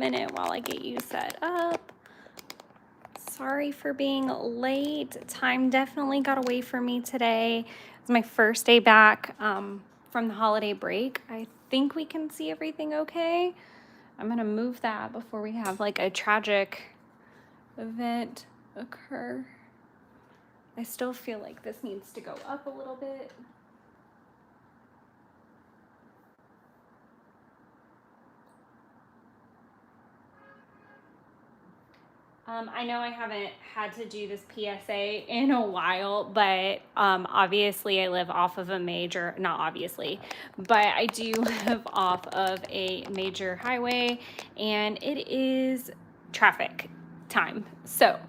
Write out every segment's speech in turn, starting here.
minute while I get you set up. Sorry for being late. Time definitely got away from me today. It's my first day back from the holiday break. I think we can see everything okay. I'm gonna move that before we have like a tragic event occur. I still feel like this needs to go up a little bit. I know I haven't had to do this PSA in a while, but obviously I live off of a major, not obviously, but I do live off of a major highway and it is traffic time. So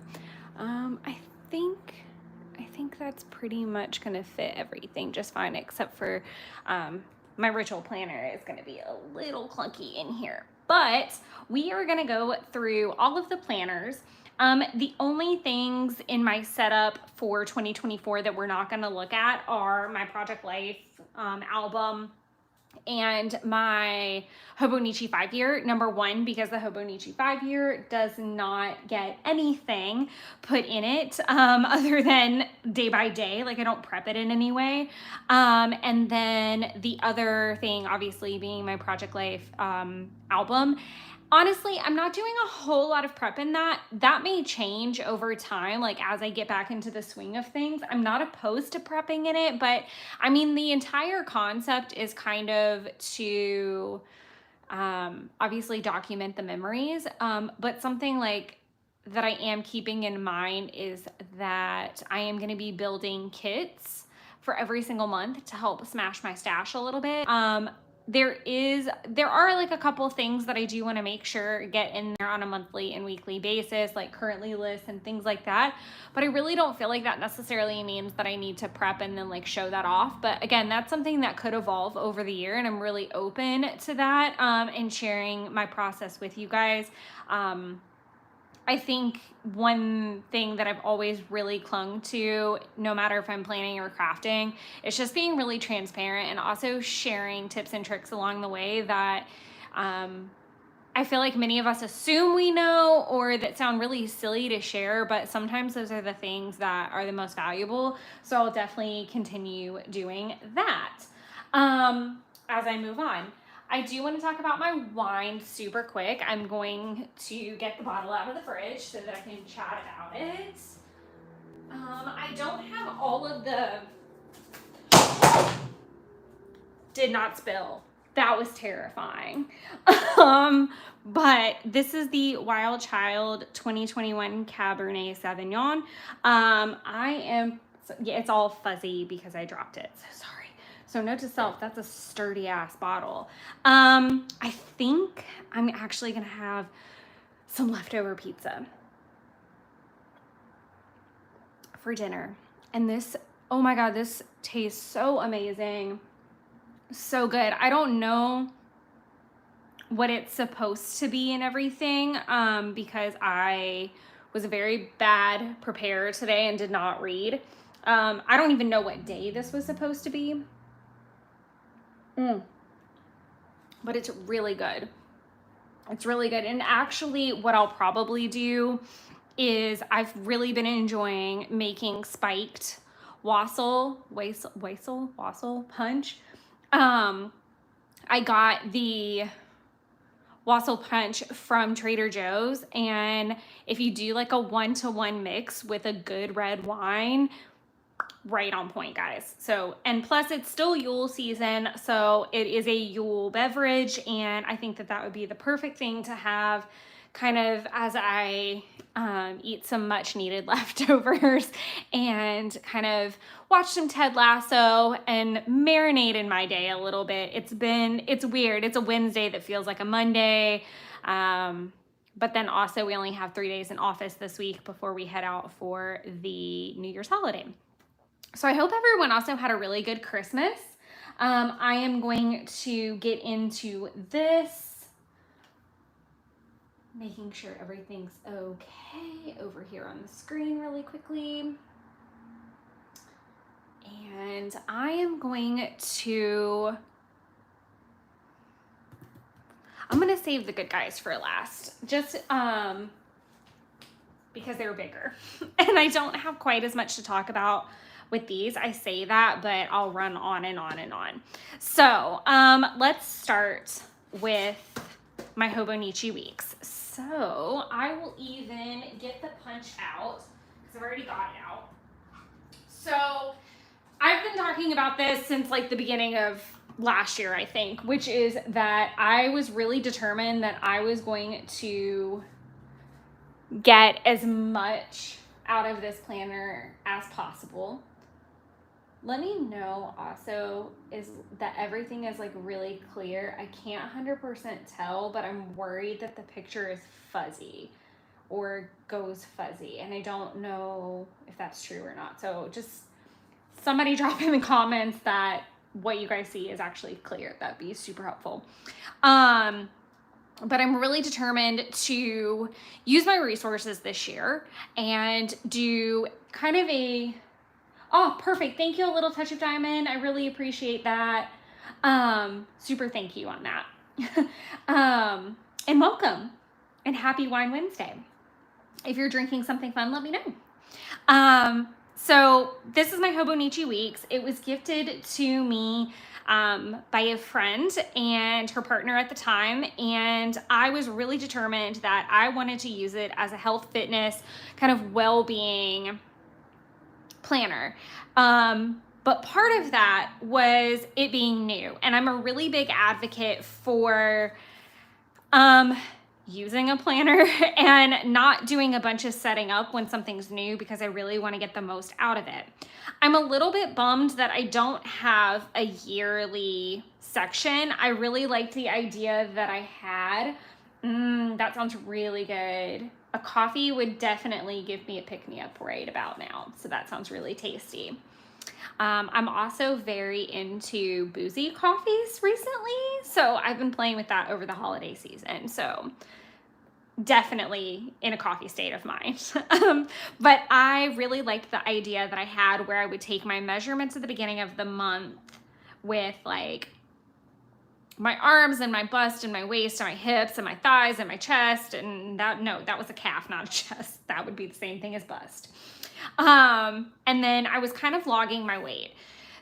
I think that's pretty much gonna fit everything just fine, except for my ritual planner is gonna be a little clunky in here. But we are gonna go through all of the planners. The only things in my setup for 2024 that we're not gonna look at are my Project Life album and my Hobonichi 5-year. Number one, because the Hobonichi 5-year does not get anything put in it other than day by day. Like I don't prep it in any way. And then the other thing, obviously, being my Project Life album. Honestly, I'm not doing a whole lot of prep in that. That may change over time, like as I get back into the swing of things. I'm not opposed to prepping in it, but I mean, the entire concept is kind of to obviously document the memories, but something like that I am keeping in mind is that I am going to be building kits for every single month to help smash my stash a little bit. There are like a couple things that I do want to make sure get in there on a monthly and weekly basis, like currently lists and things like that. But I really don't feel like that necessarily means that I need to prep and then like show that off. But again, that's something that could evolve over the year, and I'm really open to that and sharing my process with you guys. I think one thing that I've always really clung to, no matter if I'm planning or crafting, is just being really transparent and also sharing tips and tricks along the way that I feel like many of us assume we know or that sound really silly to share, but sometimes those are the things that are the most valuable. So I'll definitely continue doing that as I move on. I do want to talk about my wine super quick. I'm going to get the bottle out of the fridge so that I can chat about it. I don't have all of the... Did not spill. That was terrifying. But this is the Wild Child 2021 Cabernet Sauvignon. Yeah, it's all fuzzy because I dropped it. So sorry. So note to self, that's a sturdy ass bottle. I think I'm actually gonna have some leftover pizza for dinner. And this, oh my God, this tastes so amazing. So good. I don't know what it's supposed to be and everything because I was a very bad preparer today and did not read. I don't even know what day this was supposed to be. But it's really good. It's really good. And actually what I'll probably do is I've really been enjoying making spiked wassail punch. I got the wassail punch from Trader Joe's, and if you do like a 1-to-1 mix with a good red wine, right on point, guys. So, and plus it's still Yule season, so it is a Yule beverage, and I think that that would be the perfect thing to have kind of as I eat some much needed leftovers and kind of watch some Ted Lasso and marinate in my day a little bit. It's weird. It's a Wednesday that feels like a Monday. But then also we only have 3 days in office this week before we head out for the New Year's holiday. So I hope everyone also had a really good Christmas. I am going to get into this, making sure everything's okay over here on the screen really quickly. And I am going to, I'm going to save the good guys for last, just because they're bigger. And I don't have quite as much to talk about with these. I say that, but I'll run on and on and on. So let's start with my Hobonichi weeks. So I will even get the punch out because I've already got it out. So I've been talking about this since like the beginning of last year, I think, which is that I was really determined that I was going to get as much out of this planner as possible. Let me know also is that everything is like really clear. I can't 100% tell, but I'm worried that the picture is fuzzy or goes fuzzy, and I don't know if that's true or not. So just somebody drop in the comments that what you guys see is actually clear. That'd be super helpful. But I'm really determined to use my resources this year and do kind of a, oh, perfect. Thank you, a little touch of diamond. I really appreciate that. Super thank you on that. And welcome and happy Wine Wednesday. If you're drinking something fun, let me know. So this is my Hobonichi Weeks. It was gifted to me by a friend and her partner at the time, and I was really determined that I wanted to use it as a health, fitness, kind of well-being planner. But part of that was it being new, and I'm a really big advocate for using a planner and not doing a bunch of setting up when something's new because I really want to get the most out of it. I'm a little bit bummed that I don't have a yearly section. I really liked the idea that I had. That sounds really good. A coffee would definitely give me a pick-me-up right about now. So that sounds really tasty. I'm also very into boozy coffees recently, so I've been playing with that over the holiday season. So definitely in a coffee state of mind. But I really liked the idea that I had where I would take my measurements at the beginning of the month with like my arms and my bust and my waist and my hips and my thighs and my chest, and that was a calf, not a chest. That would be the same thing as bust. And then I was kind of logging my weight.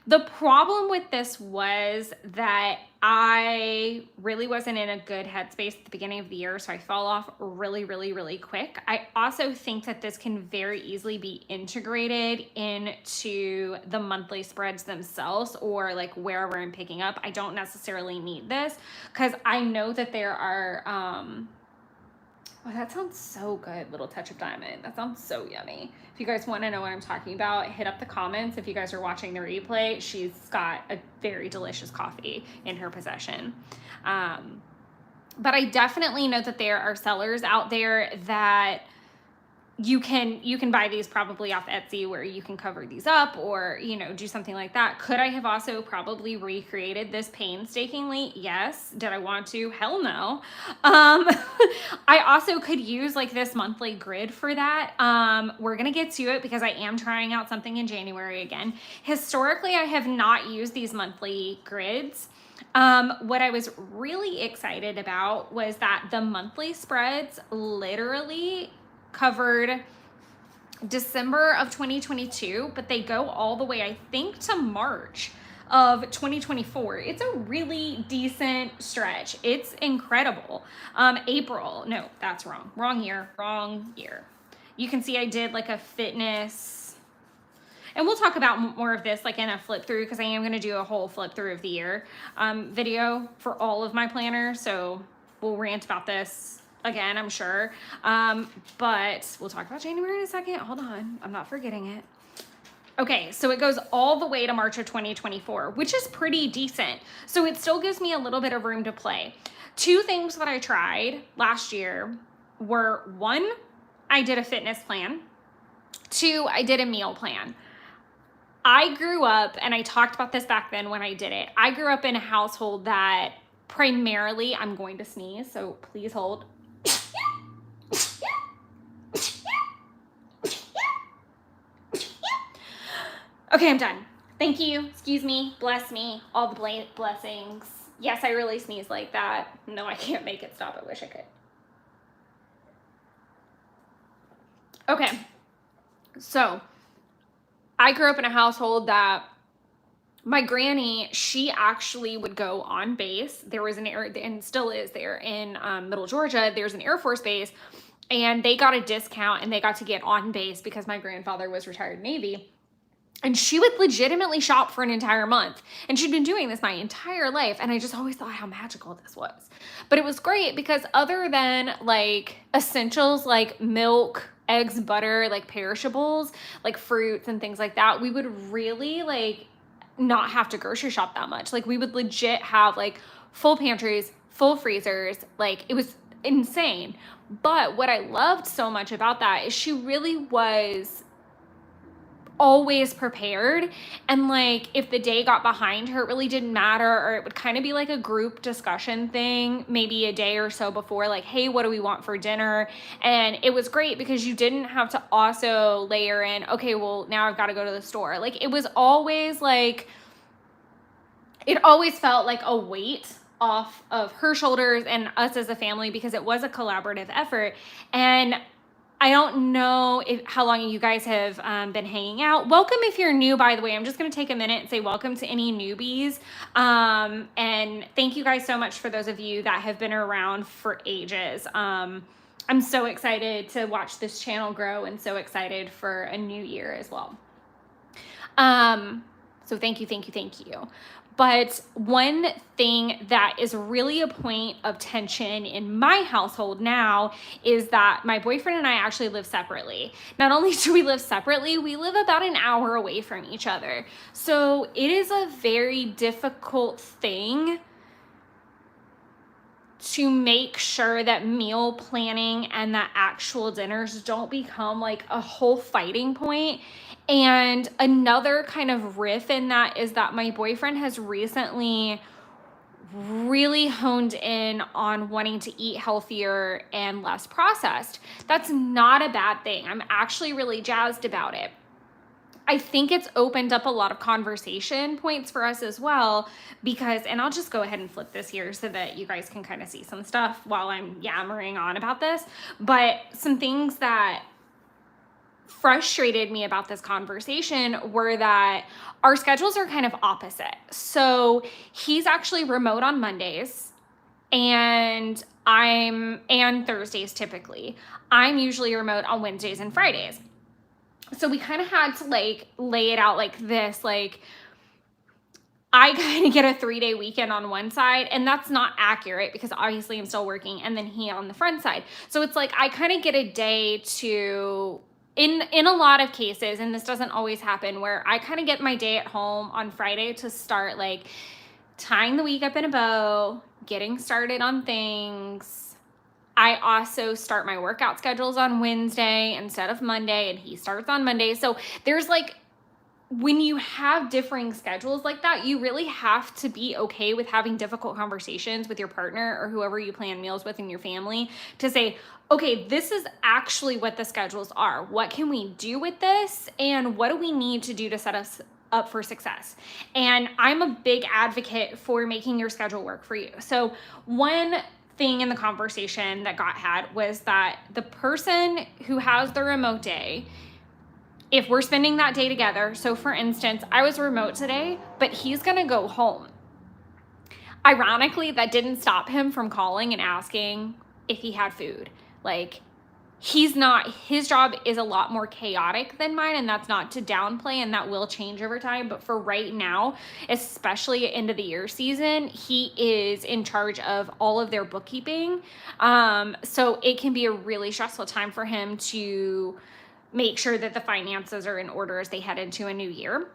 The problem with this was that I really wasn't in a good headspace at the beginning of the year, so I fell off really, really, really quick. I also think that this can very easily be integrated into the monthly spreads themselves or like wherever I'm picking up. I don't necessarily need this because I know that there are, oh, that sounds so good, little touch of diamond. That sounds so yummy. If you guys want to know what I'm talking about, hit up the comments. If you guys are watching the replay, she's got a very delicious coffee in her possession. But I definitely know that there are sellers out there that you can buy these probably off Etsy where you can cover these up or, you know, do something like that. Could I have also probably recreated this painstakingly? Yes. Did I want to? Hell no. I also could use like this monthly grid for that. We're going to get to it because I am trying out something in January again. Historically, I have not used these monthly grids. What I was really excited about was that the monthly spreads literally covered December of 2022, but they go all the way, I think, to March of 2024. It's a really decent stretch. It's incredible. April, no, that's wrong. Wrong year. You can see I did like a fitness, and we'll talk about more of this like in a flip through because I am going to do a whole flip through of the year video for all of my planners. So we'll rant about this again, I'm sure. But we'll talk about January in a second. Hold on. I'm not forgetting it. Okay, so it goes all the way to March of 2024, which is pretty decent. So it still gives me a little bit of room to play. Two things that I tried last year were, one, I did a fitness plan. Two, I did a meal plan. I grew up, and I talked about this back then when I did it, I grew up in a household that primarily, I'm going to sneeze, so please hold. Okay, I'm done. Thank you. Excuse me. Bless me. All the blessings. Yes, I really sneeze like that. No, I can't make it stop. I wish I could. Okay. So, I grew up in a household that my granny, she actually would go on base. There was and still is there in Middle Georgia, there's an Air Force base, and they got a discount and they got to get on base because my grandfather was retired Navy. And she would legitimately shop for an entire month. And she'd been doing this my entire life. And I just always thought how magical this was. But it was great because other than like essentials like milk, eggs, butter, like perishables, like fruits and things like that, we would really like not have to grocery shop that much. Like we would legit have like full pantries, full freezers. Like it was insane. But what I loved so much about that is she really was always prepared, and like if the day got behind her, it really didn't matter, or it would kind of be like a group discussion thing maybe a day or so before, like, hey, what do we want for dinner? And it was great because you didn't have to also layer in, okay, well now I've got to go to the store. Like it was always like, it always felt like a weight off of her shoulders and us as a family because it was a collaborative effort. And I don't know how long you guys have been hanging out. Welcome if you're new, by the way. I'm just going to take a minute and say welcome to any newbies. And thank you guys so much for those of you that have been around for ages. I'm so excited to watch this channel grow and so excited for a new year as well. So thank you, thank you, thank you. But one thing that is really a point of tension in my household now is that my boyfriend and I actually live separately. Not only do we live separately, we live about an hour away from each other. So it is a very difficult thing to make sure that meal planning and that actual dinners don't become like a whole fighting point. And another kind of riff in that is that my boyfriend has recently really honed in on wanting to eat healthier and less processed. That's not a bad thing. I'm actually really jazzed about it. I think it's opened up a lot of conversation points for us as well because, and I'll just go ahead and flip this here so that you guys can kind of see some stuff while I'm yammering on about this, but some things that frustrated me about this conversation were that our schedules are kind of opposite. So he's actually remote on Mondays and Thursdays typically. I'm usually remote on Wednesdays and Fridays. So we kind of had to like lay it out like this, like I kind of get a 3-day weekend on one side, and that's not accurate because obviously I'm still working, and then he on the front side. So it's like I kind of get a day to, in a lot of cases, and this doesn't always happen, where I kind of get my day at home on Friday to start like tying the week up in a bow, getting started on things. I also start my workout schedules on Wednesday instead of Monday, and he starts on Monday. So there's like, when you have differing schedules like that, you really have to be okay with having difficult conversations with your partner or whoever you plan meals with in your family to say, okay, this is actually what the schedules are. What can we do with this? And what do we need to do to set us up for success? And I'm a big advocate for making your schedule work for you. So one thing in the conversation that got had was that the person who has the remote day, if we're spending that day together, so for instance, I was remote today, but he's gonna go home. Ironically, that didn't stop him from calling and asking if he had food. Like, his job is a lot more chaotic than mine, and that's not to downplay, and that will change over time. But for right now, especially end of the year season, he is in charge of all of their bookkeeping. So it can be a really stressful time for him to make sure that the finances are in order as they head into a new year.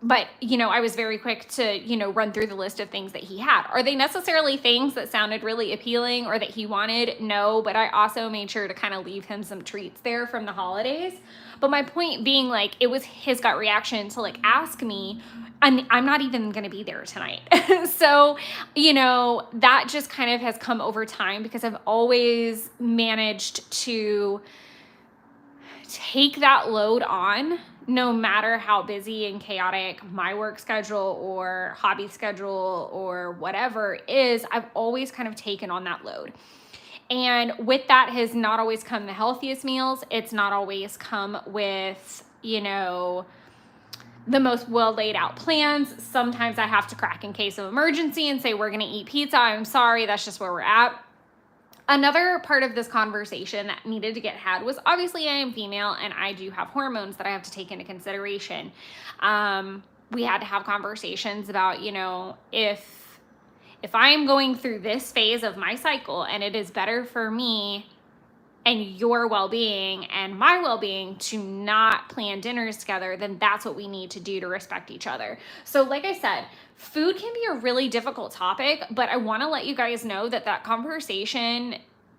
But, I was very quick to, run through the list of things that he had. Are they necessarily things that sounded really appealing or that he wanted? No, but I also made sure to kind of leave him some treats there from the holidays. But my point being, like, it was his gut reaction to, like, ask me, and I'm not even going to be there tonight. So, that just kind of has come over time because I've always managed to take that load on no matter how busy and chaotic my work schedule or hobby schedule or whatever is, I've always kind of taken on that load. And with that has not always come the healthiest meals. It's not always come with, you know, the most well laid out plans. Sometimes I have to crack in case of emergency and say, we're going to eat pizza. I'm sorry. That's just where we're at. Another part of this conversation that needed to get had was obviously I am female and I do have hormones that I have to take into consideration. We had to have conversations about, you know, if I am going through this phase of my cycle and it is better for me and your well-being and my well-being to not plan dinners together, then that's what we need to do to respect each other. So like I said, food can be a really difficult topic, but I want to let you guys know that conversation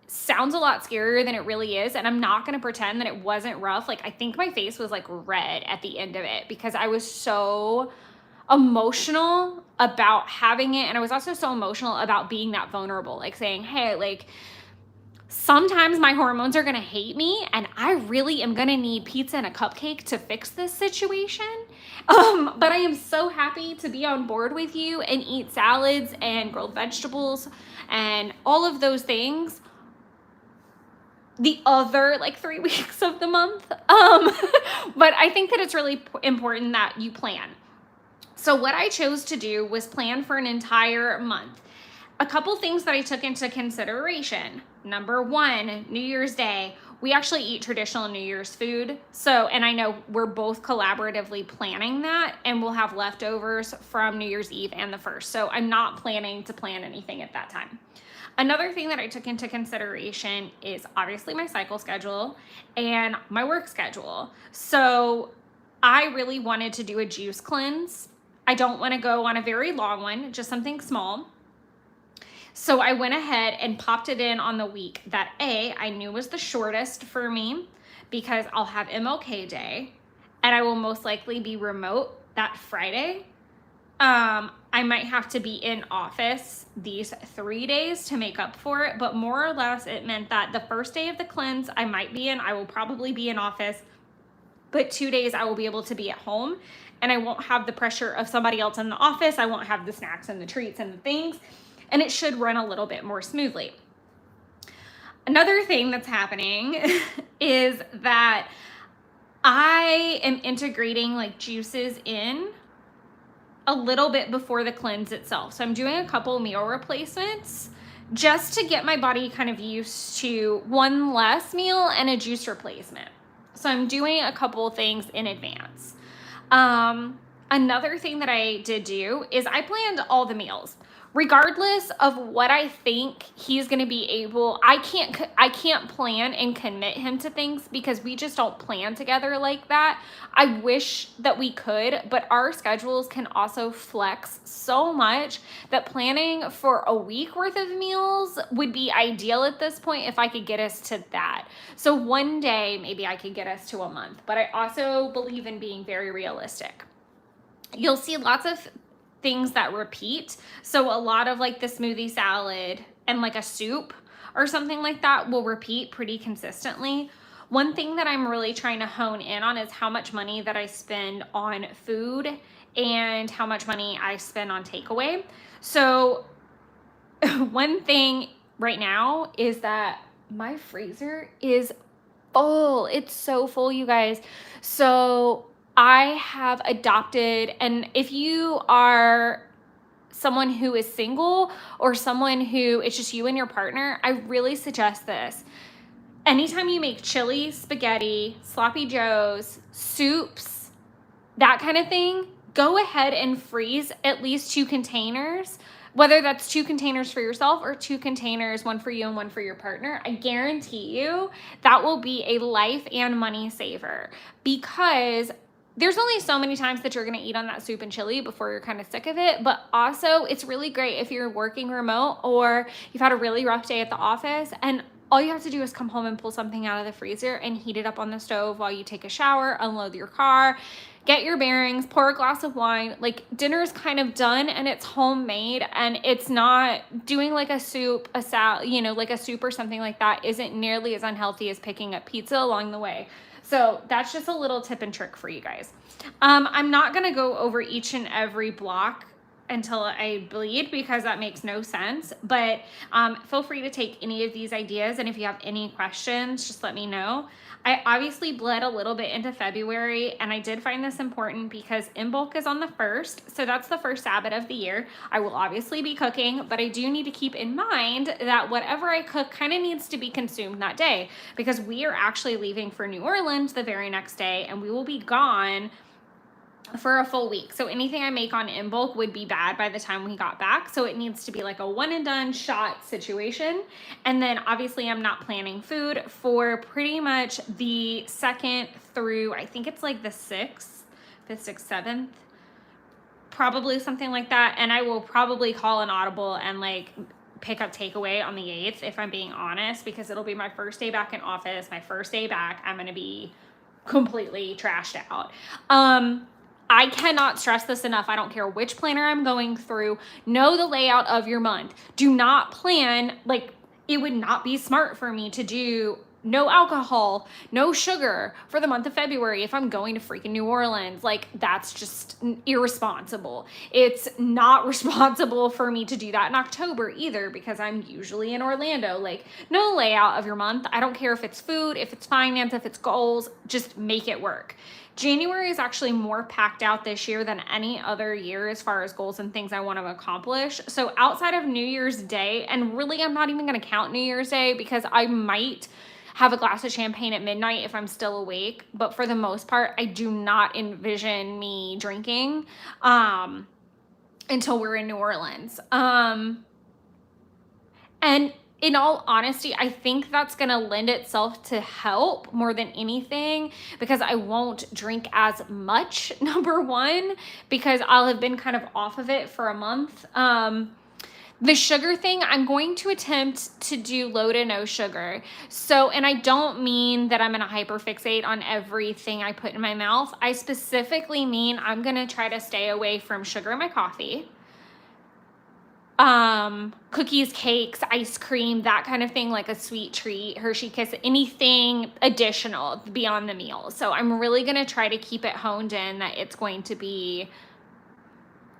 sounds a lot scarier than it really is. And I'm not going to pretend that it wasn't rough. Like, I think my face was like red at the end of it because I was so emotional about having it. And I was also so emotional about being that vulnerable, like saying, hey, like, sometimes my hormones are going to hate me and I really am going to need pizza and a cupcake to fix this situation. But I am so happy to be on board with you and eat salads and grilled vegetables and all of those things the other like 3 weeks of the month. But I think that it's really important that you plan. So what I chose to do was plan for an entire month. A couple things that I took into consideration. Number one, New Year's Day. We actually eat traditional New Year's food. So, and I know we're both collaboratively planning that, and we'll have leftovers from New Year's Eve and the 1st. So I'm not planning to plan anything at that time. Another thing that I took into consideration is obviously my cycle schedule and my work schedule. So I really wanted to do a juice cleanse. I don't want to go on a very long one, just something small. So I went ahead and popped it in on the week that I knew was the shortest for me because I'll have MLK Day and I will most likely be remote that Friday. I might have to be in office these 3 days to make up for it, but more or less it meant that the first day of the cleanse I will probably be in office, but 2 days I will be able to be at home and I won't have the pressure of somebody else in the office. I won't have the snacks and the treats and the things. And it should run a little bit more smoothly. Another thing that's happening is that I am integrating like juices in a little bit before the cleanse itself. So I'm doing a couple meal replacements just to get my body kind of used to one less meal and a juice replacement. So I'm doing a couple things in advance. Another thing that I did do is I planned all the meals. Regardless of what I think he's going to be able, I can't plan and commit him to things because we just don't plan together like that. I wish that we could, but our schedules can also flex so much that planning for a week worth of meals would be ideal at this point if I could get us to that. So one day, maybe I could get us to a month, but I also believe in being very realistic. You'll see lots of things that repeat. So a lot of like the smoothie salad and like a soup or something like that will repeat pretty consistently. One thing that I'm really trying to hone in on is how much money that I spend on food and how much money I spend on takeaway. So one thing right now is that my freezer is full. It's so full, you guys. So I have adopted, and if you are someone who is single or someone who it's just you and your partner, I really suggest this. Anytime you make chili, spaghetti, sloppy joes, soups, that kind of thing, go ahead and freeze at least 2 containers, whether that's 2 containers for yourself or 2 containers, one for you and one for your partner. I guarantee you that will be a life and money saver because there's only so many times that you're going to eat on that soup and chili before you're kind of sick of it. But also it's really great if you're working remote or you've had a really rough day at the office and all you have to do is come home and pull something out of the freezer and heat it up on the stove while you take a shower, unload your car, get your bearings, pour a glass of wine. Like dinner's kind of done and it's homemade and it's not doing like a soup, a salad, like a soup or something like that isn't nearly as unhealthy as picking up pizza along the way. So that's just a little tip and trick for you guys. I'm not going to go over each and every block until I bleed because that makes no sense, but feel free to take any of these ideas, and if you have any questions, just let me know. I obviously bled a little bit into February, and I did find this important because Imbolc is on the 1st, so that's the first Sabbath of the year. I will obviously be cooking, but I do need to keep in mind that whatever I cook kind of needs to be consumed that day, because we are actually leaving for New Orleans the very next day, and we will be gone for a full week. So anything I make on Imbolc would be bad by the time we got back. So it needs to be like a one and done shot situation. And then obviously I'm not planning food for pretty much the 2nd through, I think it's like the 6th, 5th, 6th, 7th, probably something like that. And I will probably call an audible and like pick up takeaway on the 8th, if I'm being honest, because it'll be my first day back in office, my first day back. I'm going to be completely trashed out. I cannot stress this enough. I don't care which planner I'm going through. Know the layout of your month. Do not plan, like, it would not be smart for me to do no alcohol, no sugar for the month of February if I'm going to freaking New Orleans. Like, that's just irresponsible. It's not responsible for me to do that in October either, because I'm usually in Orlando. Like, no layout of your month. I don't care if it's food, if it's finance, if it's goals, just make it work. January is actually more packed out this year than any other year as far as goals and things I want to accomplish. So outside of New Year's Day, and really I'm not even going to count New Year's Day because I might have a glass of champagne at midnight if I'm still awake. But for the most part, I do not envision me drinking until we're in New Orleans. And in all honesty, I think that's going to lend itself to help more than anything, because I won't drink as much, number one, because I'll have been kind of off of it for a month. The sugar thing, I'm going to attempt to do low to no sugar. So, and I don't mean that I'm going to hyperfixate on everything I put in my mouth. I specifically mean I'm going to try to stay away from sugar in my coffee. Cookies, cakes, ice cream, that kind of thing, like a sweet treat, Hershey Kiss, anything additional beyond the meal. So I'm really going to try to keep it honed in that it's going to be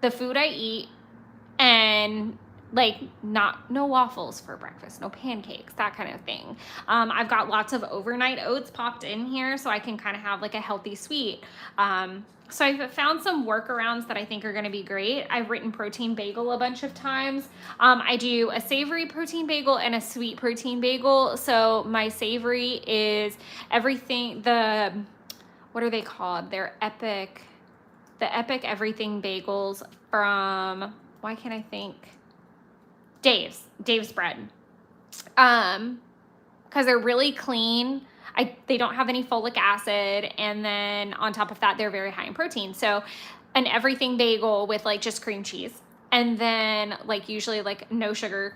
the food I eat, and like no waffles for breakfast, no pancakes, that kind of thing. I've got lots of overnight oats popped in here so I can kind of have like a healthy sweet. So I've found some workarounds that I think are going to be great. I've written protein bagel a bunch of times. I do a savory protein bagel and a sweet protein bagel. So my savory is everything, what are they called? They're the Epic Everything Bagels from, why can't I think? Dave's Bread. Because they're really clean. They don't have any folic acid, and then on top of that, they're very high in protein. So an everything bagel with like just cream cheese, and then like usually like no sugar,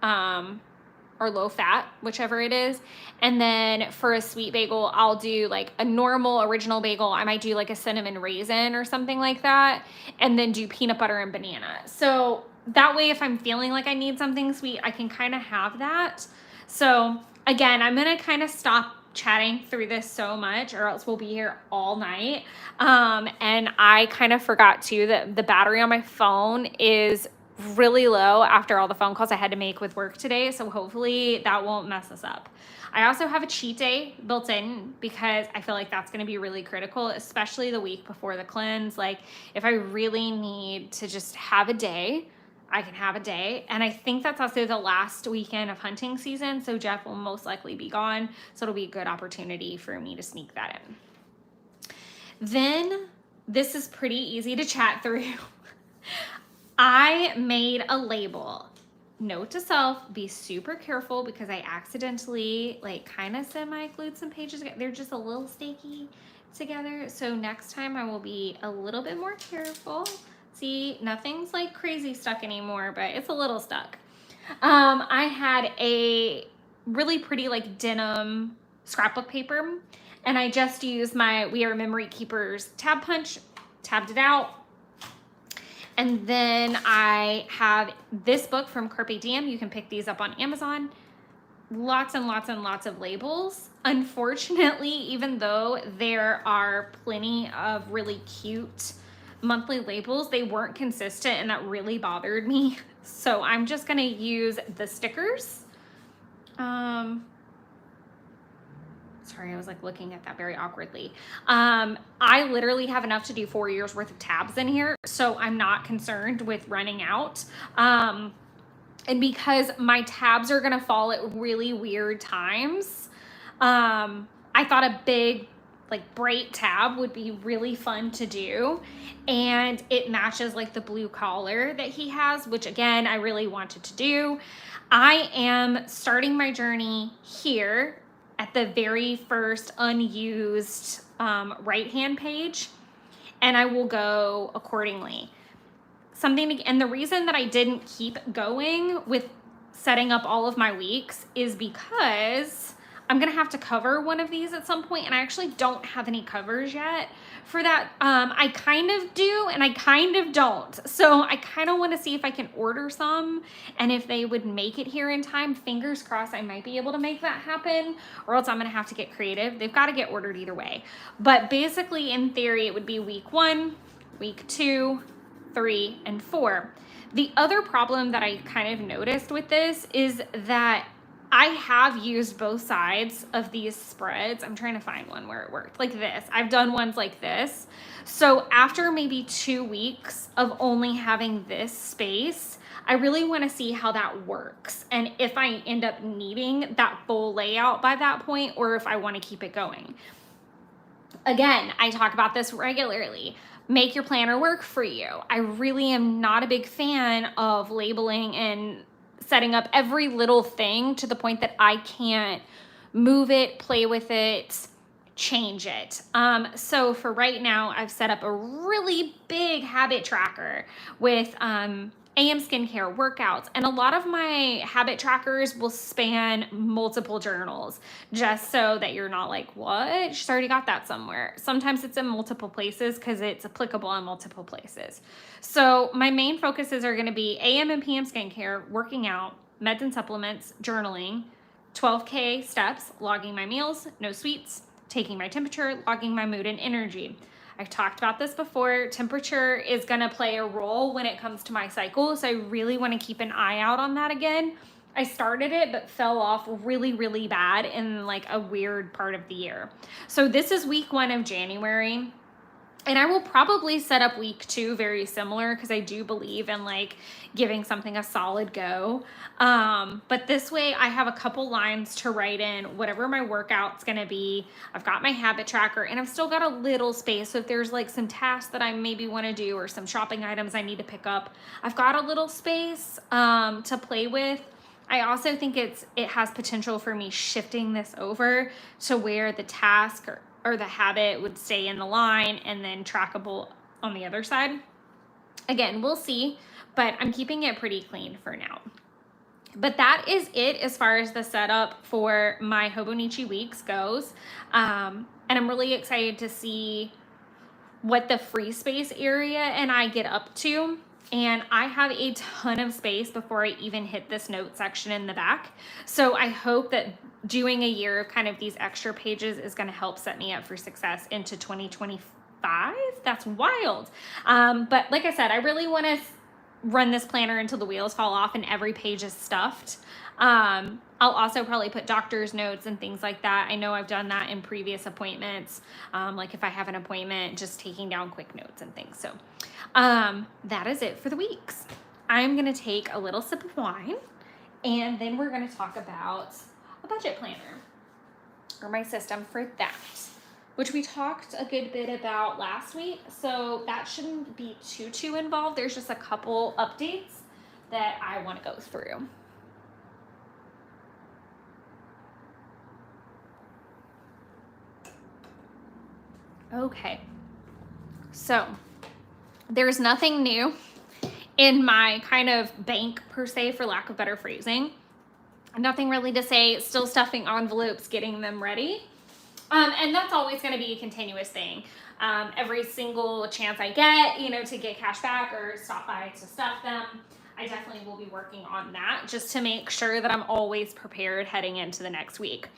or low fat, whichever it is. And then for a sweet bagel, I'll do like a normal original bagel. I might do like a cinnamon raisin or something like that, and then do peanut butter and banana. So that way, if I'm feeling like I need something sweet, I can kind of have that. So again, I'm going to kind of stop chatting through this so much, or else we'll be here all night. And I kind of forgot too that the battery on my phone is really low after all the phone calls I had to make with work today. So hopefully that won't mess us up. I also have a cheat day built in because I feel like that's going to be really critical, especially the week before the cleanse. Like if I really need to just have a day, I can have a day. And I think that's also the last weekend of hunting season. So Jeff will most likely be gone. So it'll be a good opportunity for me to sneak that in. Then this is pretty easy to chat through. I made a label. Note to self, be super careful because I accidentally like kind of semi-glued some pages together. They're just a little sticky together. So next time I will be a little bit more careful. See, nothing's like crazy stuck anymore, but it's a little stuck. I had a really pretty like denim scrapbook paper, and I just used my We Are Memory Keepers tab punch, tabbed it out. And then I have this book from Carpe Diem. You can pick these up on Amazon. lots and lots and lots of labels. Unfortunately, even though there are plenty of really cute monthly labels, they weren't consistent, and that really bothered me. So I'm just gonna use the stickers. Sorry, I was like looking at that very awkwardly. I literally have enough to do 4 years worth of tabs in here, so I'm not concerned with running out. And because my tabs are gonna fall at really weird times, I thought a big like bright tab would be really fun to do, and it matches like the blue collar that he has, which again I really wanted to do. I am starting my journey here at the very first unused right hand page, and I will go accordingly. And the reason that I didn't keep going with setting up all of my weeks is because I'm gonna have to cover one of these at some point, and I actually don't have any covers yet for that. I kind of do and I kind of don't. So I kind of want to see if I can order some, and if they would make it here in time. Fingers crossed I might be able to make that happen, or else I'm gonna have to get creative. They've got to get ordered either way. But basically, in theory, it would be week 1, week 2, 3, and 4. The other problem that I kind of noticed with this is that I have used both sides of these spreads. I'm trying to find one where it worked like this. I've done ones like this. So after maybe 2 weeks of only having this space, I really want to see how that works, and if I end up needing that full layout by that point, or if I want to keep it going. Again, I talk about this regularly. Make your planner work for you. I really am not a big fan of labeling and setting up every little thing to the point that I can't move it, play with it, change it. So for right now, I've set up a really big habit tracker with AM Skincare workouts, and a lot of my habit trackers will span multiple journals, just so that you're not like, what? She's already got that somewhere. Sometimes it's in multiple places because it's applicable in multiple places. So my main focuses are going to be AM and PM skincare, working out, meds and supplements, journaling, 12K steps, logging my meals, no sweets, taking my temperature, logging my mood and energy. I've talked about this before. Temperature is going to play a role when it comes to my cycle, so I really want to keep an eye out on that again. I started it but fell off really, really bad in like a weird part of the year. So this is week 1 of January. And I will probably set up week 2 very similar, because I do believe in like giving something a solid go. But this way I have a couple lines to write in whatever my workout's gonna be. I've got my habit tracker, and I've still got a little space. So if there's like some tasks that I maybe wanna do, or some shopping items I need to pick up, I've got a little space to play with. I also think it has potential for me shifting this over to where the task or the habit would stay in the line and then trackable on the other side. Again, we'll see, but I'm keeping it pretty clean for now. But that is it as far as the setup for my Hobonichi weeks goes. And I'm really excited to see what the free space area and I get up to. And I have a ton of space before I even hit this note section in the back. So I hope that doing a year of kind of these extra pages is going to help set me up for success into 2025. That's wild. But like I said, I really want to run this planner until the wheels fall off and every page is stuffed. I'll also probably put doctor's notes and things like that. I know I've done that in previous appointments. Like if I have an appointment, just taking down quick notes and things. So that is it for the weeks. I'm going to take a little sip of wine, and then we're going to talk about a budget planner, or my system for that, which we talked a good bit about last week. So that shouldn't be too involved. There's just a couple updates that I want to go through. Okay, so there's nothing new in my kind of bank per se, for lack of better phrasing. Nothing really to say. Still stuffing envelopes, getting them ready. And that's always going to be a continuous thing. Every single chance I get, to get cash back or stop by to stuff them, I definitely will be working on that just to make sure that I'm always prepared heading into the next week.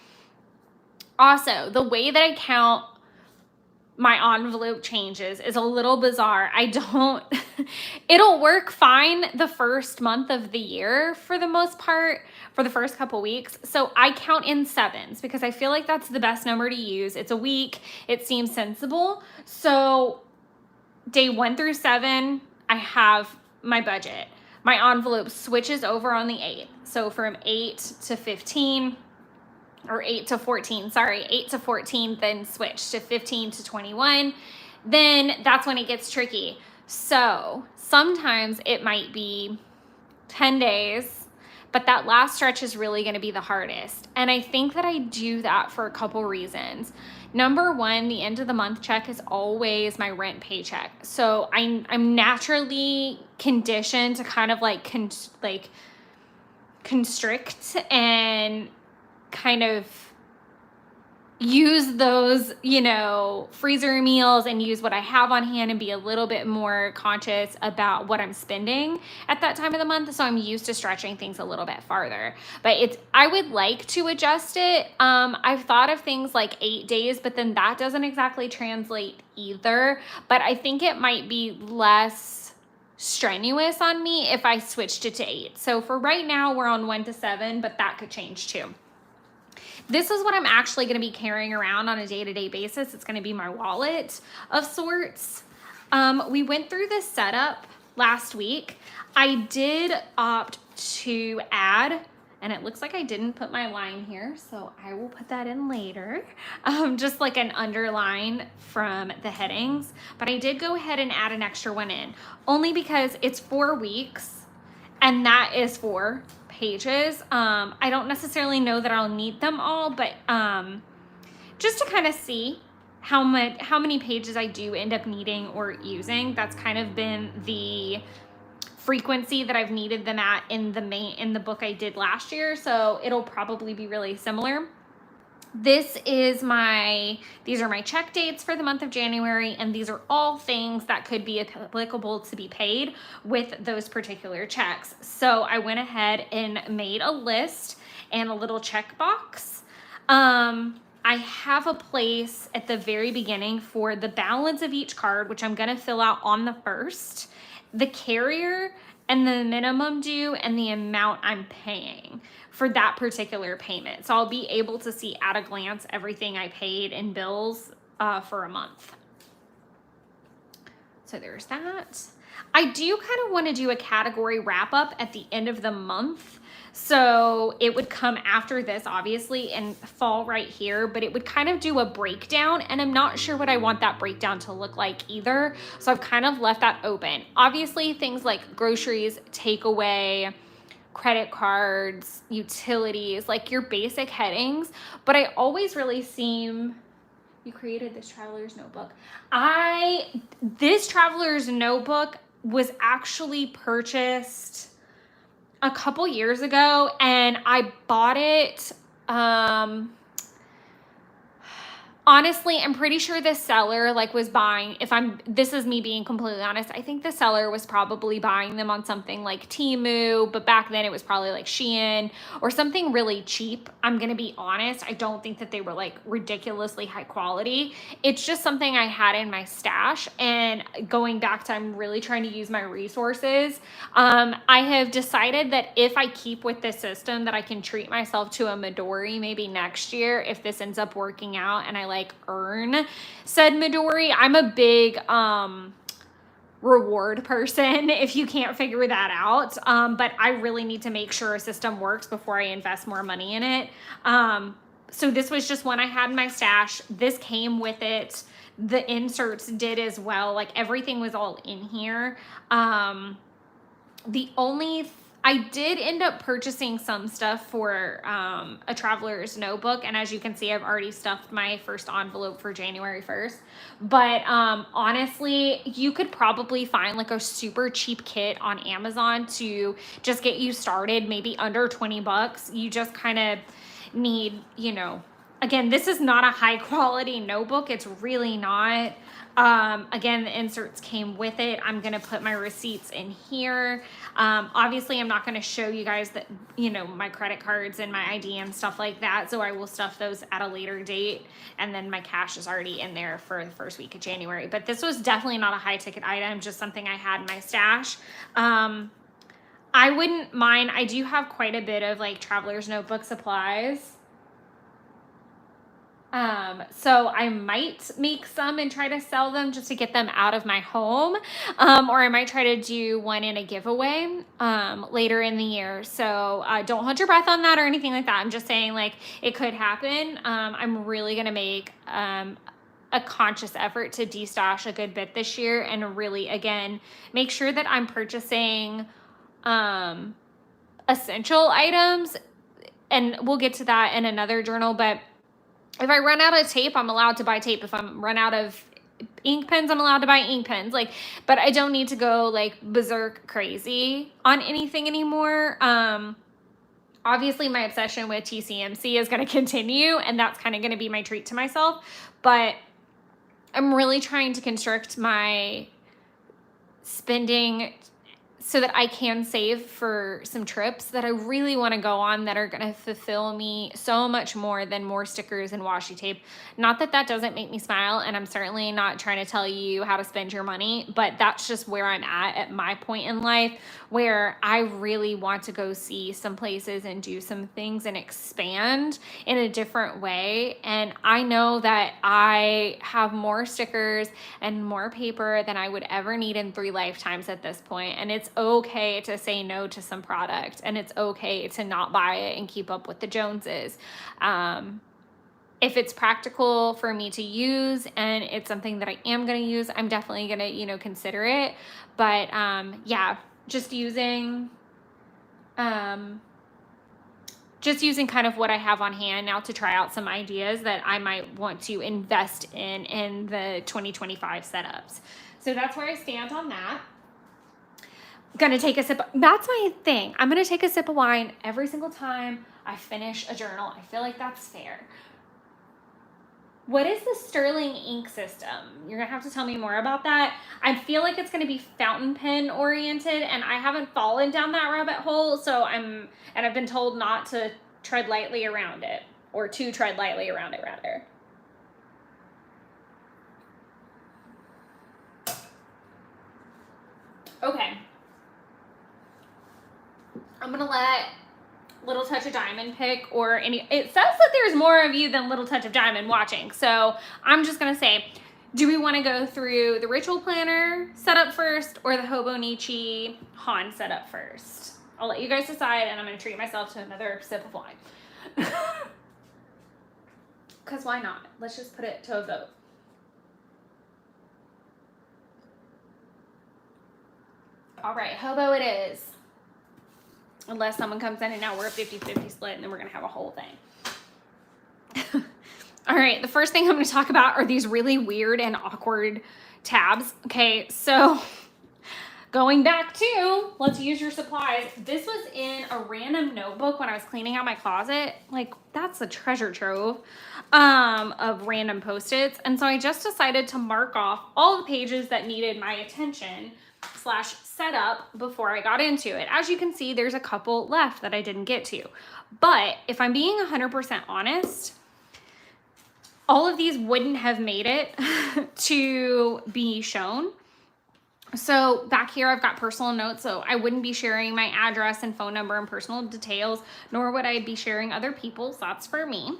Also, the way that I count my envelope changes is a little bizarre. It'll work fine the first month of the year for the most part, for the first couple weeks. So I count in 7s because I feel like that's the best number to use. It's a week, it seems sensible. So day 1 through 7, I have my budget. My envelope switches over on the 8th. So from 8 to 15, or 8 to 14, sorry, 8 to 14, then switch to 15 to 21. Then that's when it gets tricky. So sometimes it might be 10 days, but that last stretch is really going to be the hardest. And I think that I do that for a couple reasons. Number one, the end of the month check is always my rent paycheck. So I'm naturally conditioned to kind of like constrict and kind of use those, freezer meals and use what I have on hand and be a little bit more conscious about what I'm spending at that time of the month. So I'm used to stretching things a little bit farther, but I would like to adjust it. I've thought of things like 8 days, but then that doesn't exactly translate either. But I think it might be less strenuous on me if I switched it to 8. So for right now, we're on 1 to 7, but that could change too. This is what I'm actually going to be carrying around on a day-to-day basis. It's going to be my wallet of sorts. We went through this setup last week. I did opt to add, and it looks like I didn't put my line here, so I will put that in later, just like an underline from the headings. But I did go ahead and add an extra one in, only because it's 4 weeks, and that is 4 pages. I don't necessarily know that I'll need them all, but just to kind of see how many pages I do end up needing or using. That's kind of been the frequency that I've needed them at in the book I did last year, so it'll probably be really similar. These are my check dates for the month of January, and these are all things that could be applicable to be paid with those particular checks. So I went ahead and made a list and a little checkbox. I have a place at the very beginning for the balance of each card, which I'm going to fill out on the 1st, the carrier and the minimum due and the amount I'm paying for that particular payment. So I'll be able to see at a glance everything I paid in bills for a month. So there's that. I do kind of want to do a category wrap up at the end of the month. So it would come after this, obviously, and fall right here, but it would kind of do a breakdown, and I'm not sure what I want that breakdown to look like either. So I've kind of left that open. Obviously, things like groceries, takeaway, credit cards, utilities, like your basic headings, but I always really seem... You created this traveler's notebook. This traveler's notebook was actually purchased a couple years ago, and I bought it. Honestly, I'm pretty sure the seller was buying, this is me being completely honest, I think the seller was probably buying them on something like Temu, but back then it was probably like Shein or something really cheap. I'm going to be honest. I don't think that they were ridiculously high quality. It's just something I had in my stash, and going back to, I'm really trying to use my resources. I have decided that if I keep with this system, that I can treat myself to a Midori maybe next year if this ends up working out and I earn said Midori. I'm a big reward person if you can't figure that out, but I really need to make sure a system works before I invest more money in it. So this was just one I had in my stash. This came with it. The inserts did as well. Everything was all in here. I did end up purchasing some stuff for a traveler's notebook, and as you can see, I've already stuffed my first envelope for January 1st. But honestly, you could probably find a super cheap kit on Amazon to just get you started, maybe under $20. You just kind of need, again, this is not a high quality notebook. It's really not. Again, the inserts came with it. I'm going to put my receipts in here. Obviously, I'm not going to show you guys that, you know, my credit cards and my ID and stuff like that. So I will stuff those at a later date. And then my cash is already in there for the first week of January. But this was definitely not a high ticket item, just something I had in my stash. I wouldn't mind. I do have quite a bit of like traveler's notebook supplies. So I might make some and try to sell them just to get them out of my home. Or I might try to do one in a giveaway, later in the year. So, don't hold your breath on that or anything like that. I'm just saying like it could happen. I'm really going to make, a conscious effort to destash a good bit this year and really, again, make sure that I'm purchasing, essential items. And we'll get to that in another journal, but if I run out of tape, I'm allowed to buy tape. If I'm run out of ink pens, I'm allowed to buy ink pens. Like, but I don't need to go like berserk crazy on anything anymore. Obviously my obsession with TCMC is going to continue, and that's kind of going to be my treat to myself. But I'm really trying to constrict my spending so that I can save for some trips that I really want to go on that are going to fulfill me so much more than more stickers and washi tape. Not that that doesn't make me smile, and I'm certainly not trying to tell you how to spend your money, but that's just where I'm at my point in life, where I really want to go see some places and do some things and expand in a different way. And I know that I have more stickers and more paper than I would ever need in 3 lifetimes at this point. And it's okay to say no to some product, and it's okay to not buy it and keep up with the Joneses. If it's practical for me to use and it's something that I am going to use, I'm definitely going to, you know, consider it. But, yeah, just using kind of what I have on hand now to try out some ideas that I might want to invest in the 2025 setups. So that's where I stand on that. Gonna take a sip. That's my thing. I'm gonna take a sip of wine every single time I finish a journal. I feel like that's fair. What is the Sterling ink system? You're gonna have to tell me more about that. I feel like it's gonna be fountain pen oriented, and I haven't fallen down that rabbit hole. So I've been told not to tread lightly around it, or to tread lightly around it rather. Okay. I'm gonna let Little Touch of Diamond pick, or any, it says that there's more of you than Little Touch of Diamond watching. So I'm just gonna say, do we wanna go through the Ritual Planner setup first or the Hobonichi Han setup first? I'll let you guys decide, and I'm gonna treat myself to another sip of wine. Cause why not? Let's just put it to a vote. All right, Hobo it is. Unless someone comes in and now we're a 50-50 split, and then we're going to have a whole thing. All right, the first thing I'm going to talk about are these really weird and awkward tabs. Okay, so going back to, let's use your supplies. This was in a random notebook when I was cleaning out my closet. Like, that's a treasure trove of random Post-its. And so I just decided to mark off all the pages that needed my attention / setup before I got into it. As you can see, there's a couple left that I didn't get to. But if I'm being 100% honest, all of these wouldn't have made it to be shown. So back here, I've got personal notes, so I wouldn't be sharing my address and phone number and personal details, nor would I be sharing other people's. That's for me.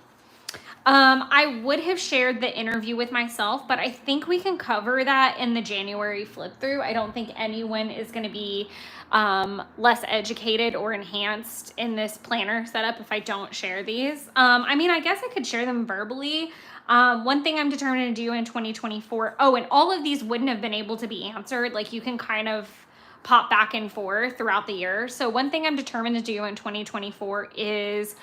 I would have shared the interview with myself, but I think we can cover that in the January flip through. I don't think anyone is going to be less educated or enhanced in this planner setup if I don't share these. I mean, I guess I could share them verbally. One thing I'm determined to do in 2024, and all of these wouldn't have been able to be answered. Like, you can kind of pop back and forth throughout the year. So one thing I'm determined to do in 2024 is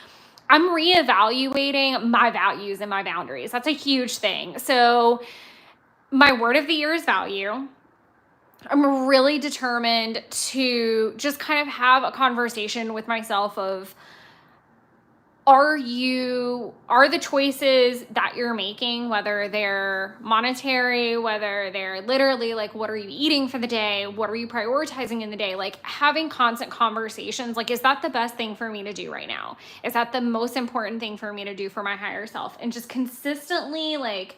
I'm reevaluating my values and my boundaries. That's a huge thing. So my word of the year is value. I'm really determined to just kind of have a conversation with myself of, are the choices that you're making, whether they're monetary, whether they're literally like, what are you eating for the day? What are you prioritizing in the day? Like having constant conversations, like, is that the best thing for me to do right now? Is that the most important thing for me to do for my higher self? And just consistently like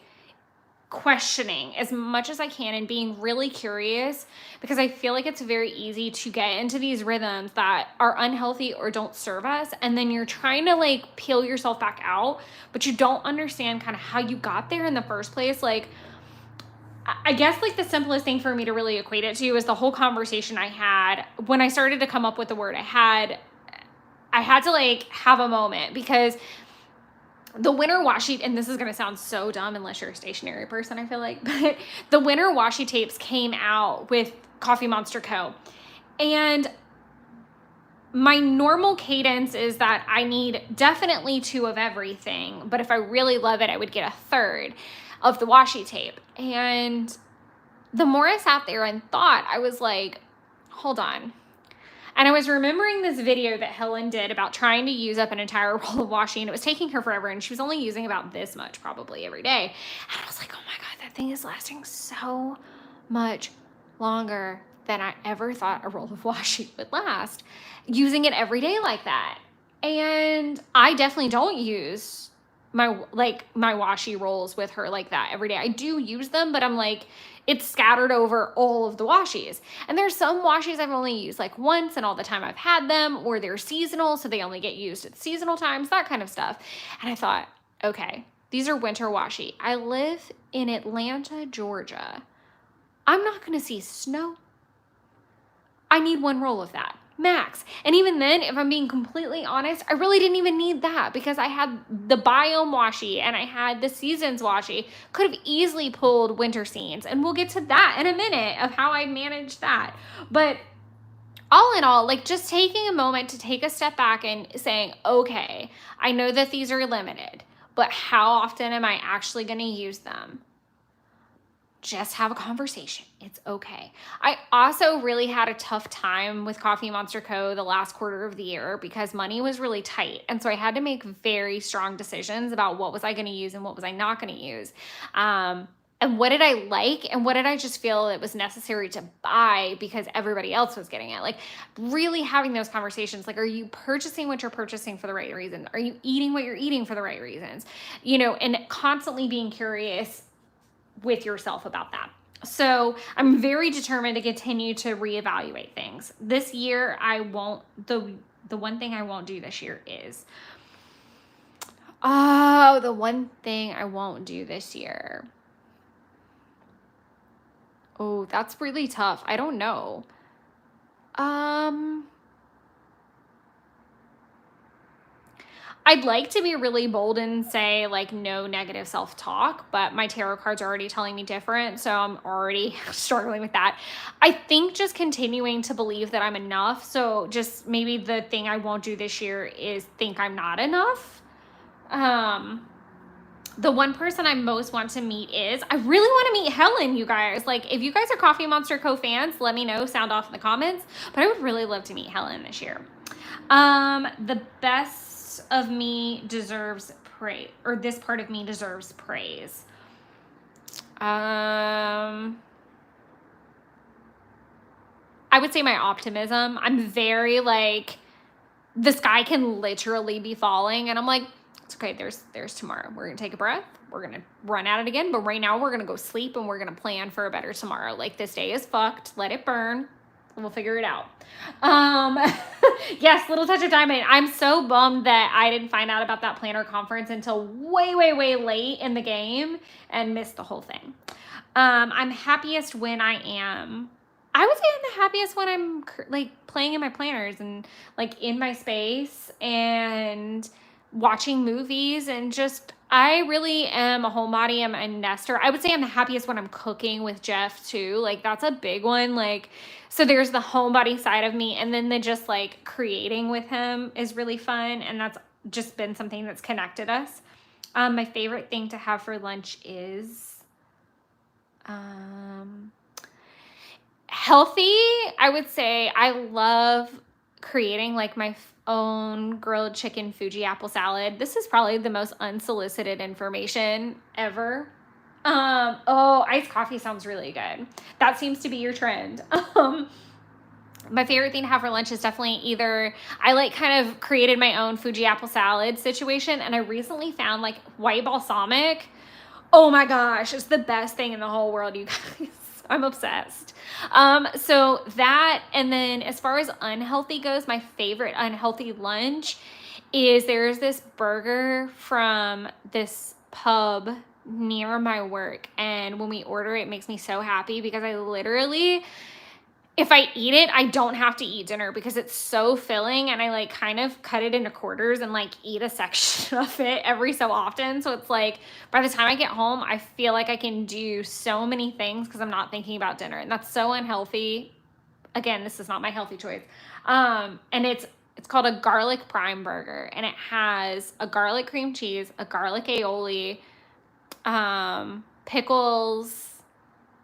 questioning as much as I can and being really curious, because I feel like it's very easy to get into these rhythms that are unhealthy or don't serve us. And then you're trying to like peel yourself back out, but you don't understand kind of how you got there in the first place. Like, I guess like the simplest thing for me to really equate it to is the whole conversation I had when I started to come up with the word. I had to like have a moment, because the winter washi, and this is going to sound so dumb unless you're a stationary person, I feel like, but the winter washi tapes came out with Coffee Monster Co. And my normal cadence is that I need definitely 2 of everything, but if I really love it, I would get a 3rd of the washi tape. And the more I sat there and thought, I was like, hold on. And I was remembering this video that Helen did about trying to use up an entire roll of washi, and it was taking her forever, and she was only using about this much probably every day. And I was like, oh my God, that thing is lasting so much longer than I ever thought a roll of washi would last, using it every day like that. And I definitely don't use my washi rolls with her like that every day. I do use them, but I'm like, it's scattered over all of the washis. And there's some washis I've only used like once and all the time I've had them, or they're seasonal, so they only get used at seasonal times, that kind of stuff. And I thought, okay, these are winter washi. I live in Atlanta, Georgia. I'm not gonna see snow. I need 1 roll of that, max. And even then, if I'm being completely honest, I really didn't even need that, because I had the Biome washi and I had the Seasons washi. Could have easily pulled winter scenes, and we'll get to that in a minute of how I managed that. But all in all, like just taking a moment to take a step back and saying, okay, I know that these are limited, but how often am I actually going to use them? Just have a conversation. It's okay. I also really had a tough time with Coffee Monster Co. the last quarter of the year, because money was really tight. And so I had to make very strong decisions about what was I going to use and what was I not going to use. And what did I like, and what did I just feel it was necessary to buy because everybody else was getting it? Like really having those conversations. Like, are you purchasing what you're purchasing for the right reasons? Are you eating what you're eating for the right reasons? And constantly being curious with yourself about that. So I'm very determined to continue to reevaluate things. This year, the one thing I won't do this year is, the one thing I won't do this year. Oh, that's really tough. I don't know. I'd like to be really bold and say like no negative self-talk, but my tarot cards are already telling me different, so I'm already struggling with that. I think just continuing to believe that I'm enough. So just maybe the thing I won't do this year is think I'm not enough. The one person I most want to meet is, I really want to meet Helen, you guys. Like, if you guys are Coffee Monster Co. fans, let me know, sound off in the comments. But I would really love to meet Helen this year. The best of me deserves praise, or this part of me deserves praise. I would say my optimism. I'm very like, the sky can literally be falling, and I'm like, it's okay, there's tomorrow. We're gonna take a breath, we're gonna run at it again, but right now we're gonna go sleep and we're gonna plan for a better tomorrow. Like, this day is fucked, let it burn, we'll figure it out. Yes, little touch of diamond. I'm so bummed that I didn't find out about that planner conference until way late in the game and missed the whole thing. I'm happiest when I would say I'm the happiest when I'm like playing in my planners and like in my space and watching movies, and just, I really am a homebody. I'm a nester. I would say I'm the happiest when I'm cooking with Jeff too. Like, that's a big one. Like, so there's the homebody side of me, and then the just like creating with him is really fun, and that's just been something that's connected us. My favorite thing to have for lunch is healthy. I would say I love creating like my own grilled chicken Fuji apple salad. This is probably the most unsolicited information ever. Oh, iced coffee sounds really good. That seems to be your trend. My favorite thing to have for lunch is definitely either, I like kind of created my own Fuji apple salad situation, and I recently found like white balsamic. Oh my gosh, it's the best thing in the whole world, you guys. I'm obsessed. So that, and then as far as unhealthy goes, my favorite unhealthy lunch is there's this burger from this pub near my work, and when we order it makes me so happy because I literally, if I eat it, I don't have to eat dinner because it's so filling, and I like kind of cut it into quarters and like eat a section of it every so often. So it's like by the time I get home, I feel like I can do so many things because I'm not thinking about dinner, and that's so unhealthy. Again, this is not my healthy choice. And it's called a garlic prime burger, and it has a garlic cream cheese, a garlic aioli, pickles.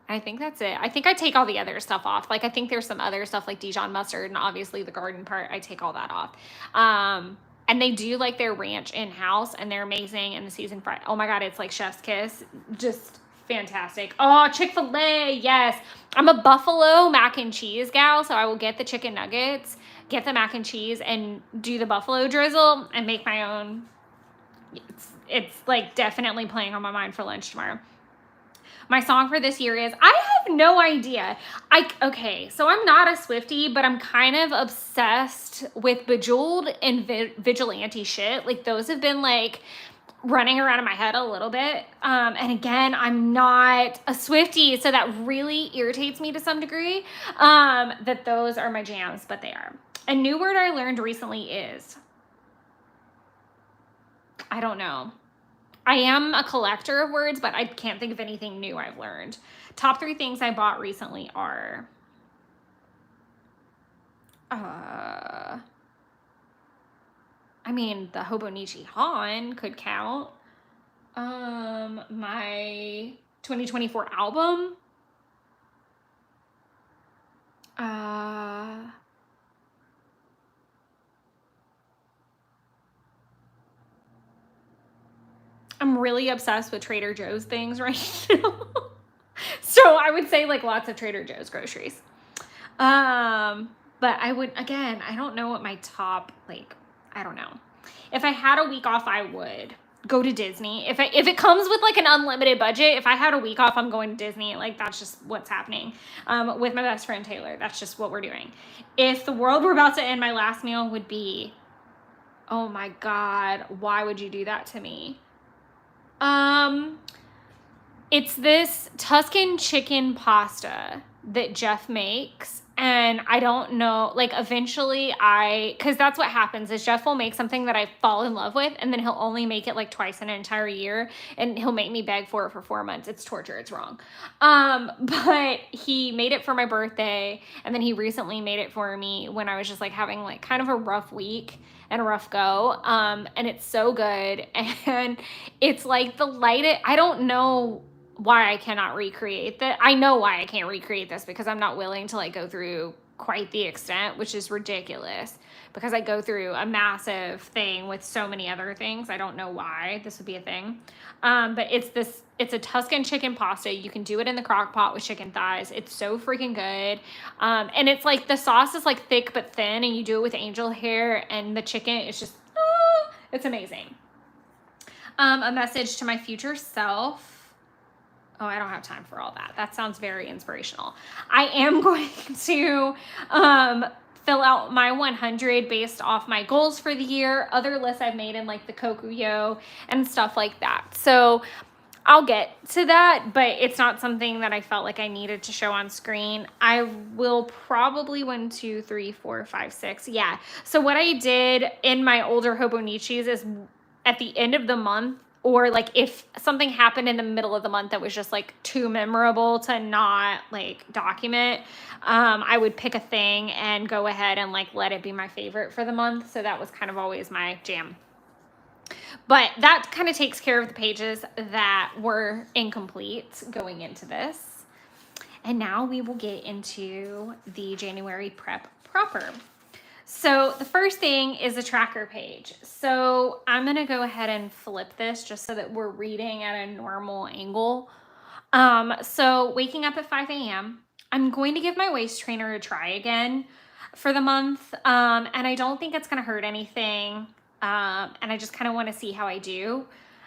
I think that's it. I think I take all the other stuff off. Like, I think there's some other stuff like Dijon mustard, and obviously the garden part, I take all that off. And they do like their ranch in-house, and they're amazing. And the seasoned fried, oh my God, it's like chef's kiss. Just fantastic. Oh, Chick-fil-A, yes. I'm a buffalo mac and cheese gal, so I will get the chicken nuggets, get the mac and cheese, and do the buffalo drizzle, and make my own. It's like definitely playing on my mind for lunch tomorrow. My song for this year is, I have no idea. Okay, so I'm not a Swiftie, but I'm kind of obsessed with Bejeweled and Vigilante shit. Like, those have been like running around in my head a little bit. And again, I'm not a Swiftie, so that really irritates me to some degree, that those are my jams, but they are. A new word I learned recently is, I don't know. I am a collector of words, but I can't think of anything new I've learned. Top 3 things I bought recently are, I mean, the Hobonichi Han could count. My 2024 album. I'm really obsessed with Trader Joe's things right now. So I would say like lots of Trader Joe's groceries. But I would, again, I don't know what my top, like, I don't know. If I had a week off, I would go to Disney. If it comes with like an unlimited budget, if I had a week off, I'm going to Disney. Like, that's just what's happening. With my best friend Taylor, that's just what we're doing. If the world were about to end, my last meal would be, oh my God, why would you do that to me? It's this Tuscan chicken pasta that Jeff makes, and I don't know, like, eventually because that's what happens is Jeff will make something that I fall in love with, and then he'll only make it like twice in an entire year, and he'll make me beg for it for 4 months. It's torture. It's wrong. But he made it for my birthday, and then he recently made it for me when I was just like having like kind of a rough week and a rough go. And it's so good, and it's like the light. I don't know why I cannot recreate that. I know why I can't recreate this, because I'm not willing to like go through quite the extent, which is ridiculous because I go through a massive thing with so many other things. I don't know why this would be a thing. But it's a Tuscan chicken pasta. You can do it in the crock pot with chicken thighs. It's so freaking good. And it's like the sauce is like thick but thin, and you do it with angel hair, and the chicken is just, it's amazing. A message to my future self. Oh, I don't have time for all that. That sounds very inspirational. I am going to fill out my 100 based off my goals for the year, other lists I've made in like the Kokuyo and stuff like that. So I'll get to that, but it's not something that I felt like I needed to show on screen. I will probably 1, 2, 3, 4, 5, 6. Yeah. So what I did in my older Hobonichis is at the end of the month, or like if something happened in the middle of the month that was just like too memorable to not like document, I would pick a thing and go ahead and like let it be my favorite for the month. So that was kind of always my jam. But that kind of takes care of the pages that were incomplete going into this. And now we will get into the January prep proper. So the first thing is a tracker page. So I'm going to go ahead and flip this just so that we're reading at a normal angle. So waking up at 5 a.m., I'm going to give my waist trainer a try again for the month. And I don't think it's going to hurt anything. And I just kind of want to see how I do.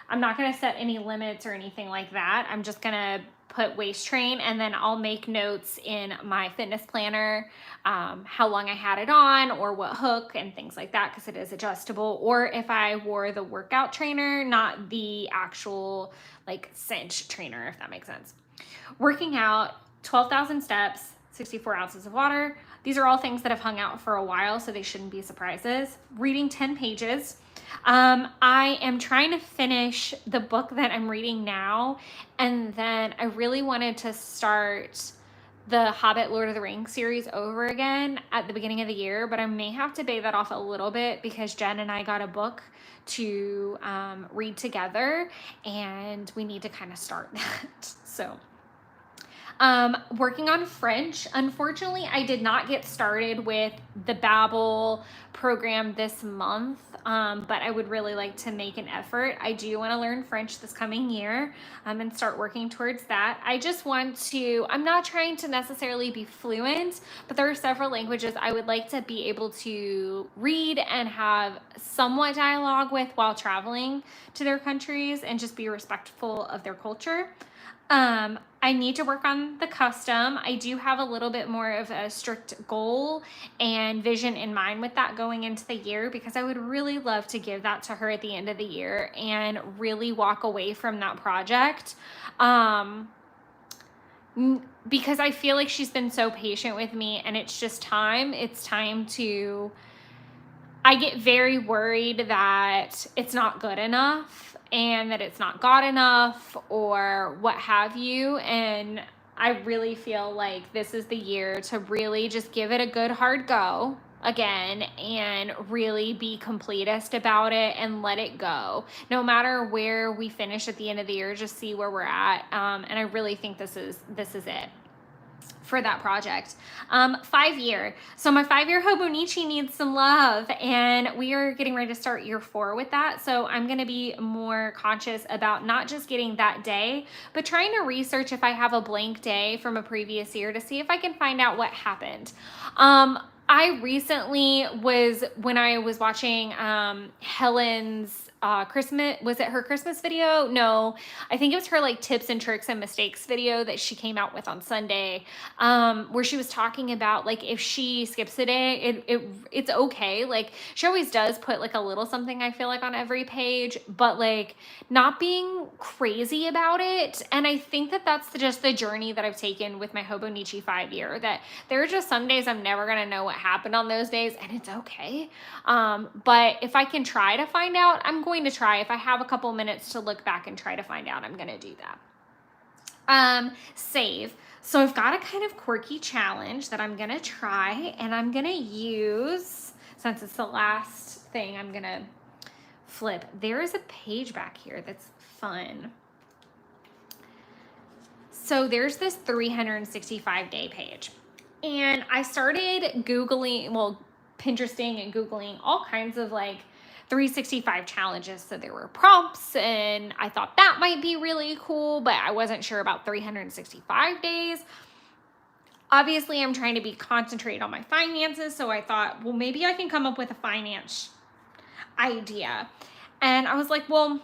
I'm not going to set any limits or anything like that. I'm just going to put waist train, and then I'll make notes in my fitness planner, how long I had it on or what hook and things like that, because it is adjustable. Or if I wore the workout trainer, not the actual like cinch trainer, if that makes sense. Working out, 12,000 steps, 64 ounces of water. These are all things that have hung out for a while, so they shouldn't be surprises. Reading 10 pages. I am trying to finish the book that I'm reading now, and then I really wanted to start the Hobbit Lord of the Rings series over again at the beginning of the year, but I may have to bait that off a little bit because Jen and I got a book to read together, and we need to kind of start that. So working on French. Unfortunately, I did not get started with the Babbel program this month, but I would really like to make an effort. I do want to learn French this coming year and start working towards that. I just want to, I'm not trying to necessarily be fluent, but there are several languages I would like to be able to read and have somewhat dialogue with while traveling to their countries and just be respectful of their culture. I need to work on the custom. I do have a little bit more of a strict goal and vision in mind with that going into the year, because I would really love to give that to her at the end of the year and really walk away from that project. Because I feel like she's been so patient with me, and it's just time. It's time to, I get very worried that it's not good enough and that it's not God enough or what have you. And I really feel like this is the year to really just give it a good hard go again and really be completist about it and let it go. No matter where we finish at the end of the year, just see where we're at. And I really think this is it for that project. 5 year. So my 5-year Hobonichi needs some love, and we are getting ready to start year 4 with that. So I'm going to be more conscious about not just getting that day, but trying to research if I have a blank day from a previous year to see if I can find out what happened. I recently when I was watching Helen's Christmas, was it her Christmas video? No, I think it was her like tips and tricks and mistakes video that she came out with on Sunday, where she was talking about like if she skips a day, it's okay. Like she always does put like a little something, I feel like, on every page, but like not being crazy about it. And I think that that's just the journey that I've taken with my Hobonichi 5-year, that there are just some days I'm never going to know what happened on those days, and it's okay. But if I can try to find out, I'm going to try. If I have a couple minutes to look back and try to find out, I'm going to do that. Save. So I've got a kind of quirky challenge that I'm going to try, and I'm going to use, since it's the last thing, I'm going to flip. There is a page back here that's fun. So there's this 365-day page, and I started Googling, well, Pinteresting and Googling all kinds of like 365 challenges. So there were prompts, and I thought that might be really cool, but I wasn't sure about 365 days. Obviously, I'm trying to be concentrated on my finances, so I thought, well, maybe I can come up with a finance idea. And I was like, well,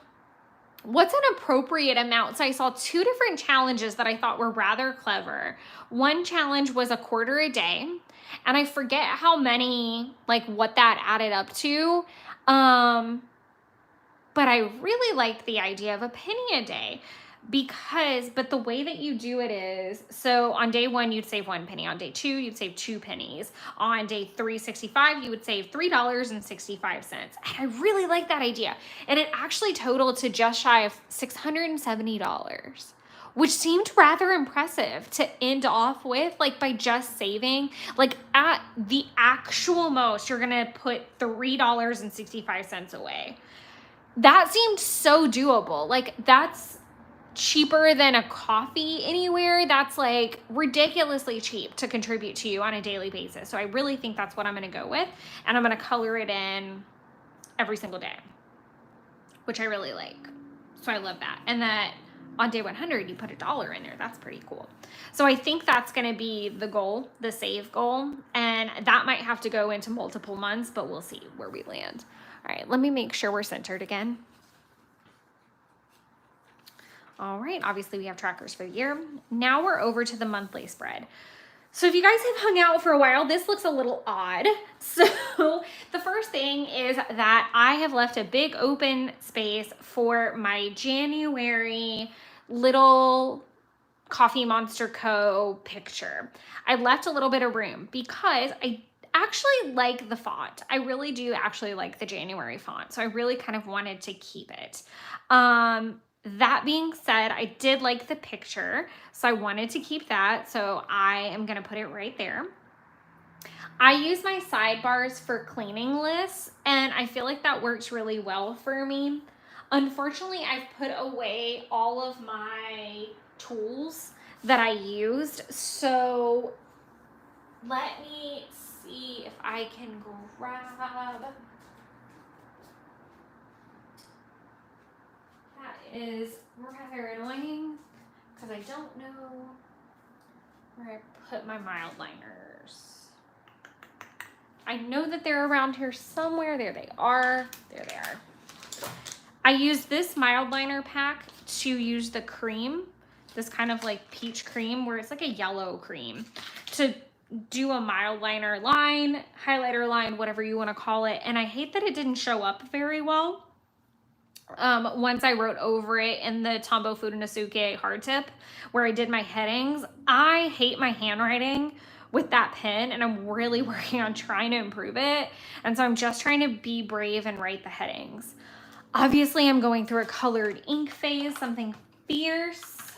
what's an appropriate amount? So I saw 2 different challenges that I thought were rather clever. One challenge was a quarter a day, and I forget how many, like what that added up to. But I really liked the idea of a penny a day, but the way that you do it is, so on day 1, you'd save 1 penny. On day 2, you'd save 2 pennies. On day 365, you would save $3.65. And I really like that idea. And it actually totaled to just shy of $670, which seemed rather impressive to end off with, like by just saving, like at the actual most, you're gonna put $3.65 away. That seemed so doable. Like that's cheaper than a coffee anywhere. That's like ridiculously cheap to contribute to you on a daily basis. So I really think that's what I'm going to go with. And I'm going to color it in every single day, which I really like. So I love that. And that on day 100, you put $1 in there. That's pretty cool. So I think that's going to be the goal, the save goal. And that might have to go into multiple months, but we'll see where we land. All right, let me make sure we're centered again. All right, obviously we have trackers for the year. Now we're over to the monthly spread. So if you guys have hung out for a while, this looks a little odd. So the first thing is that I have left a big open space for my January little Coffee Monster Co. picture. I left a little bit of room because I actually like the font. I really do actually like the January font. So I really kind of wanted to keep it. That being said, I did like the picture, so I wanted to keep that. So I am going to put it right there. I use my sidebars for cleaning lists, and I feel like that works really well for me. Unfortunately, I've put away all of my tools that I used. So let me see if I can grab... That is rather annoying because I don't know where I put my mild liners. I know that they're around here somewhere. There they are. There they are. I use this mild liner pack to use the cream, this kind of like peach cream where it's like a yellow cream, to do a mild liner line, highlighter line, whatever you want to call it. And I hate that it didn't show up very well. Once I wrote over it in the Tombow Fudenosuke hard tip where I did my headings. I hate my handwriting with that pen, and I'm really working on trying to improve it. And so I'm just trying to be brave and write the headings. Obviously, I'm going through a colored ink phase, something fierce.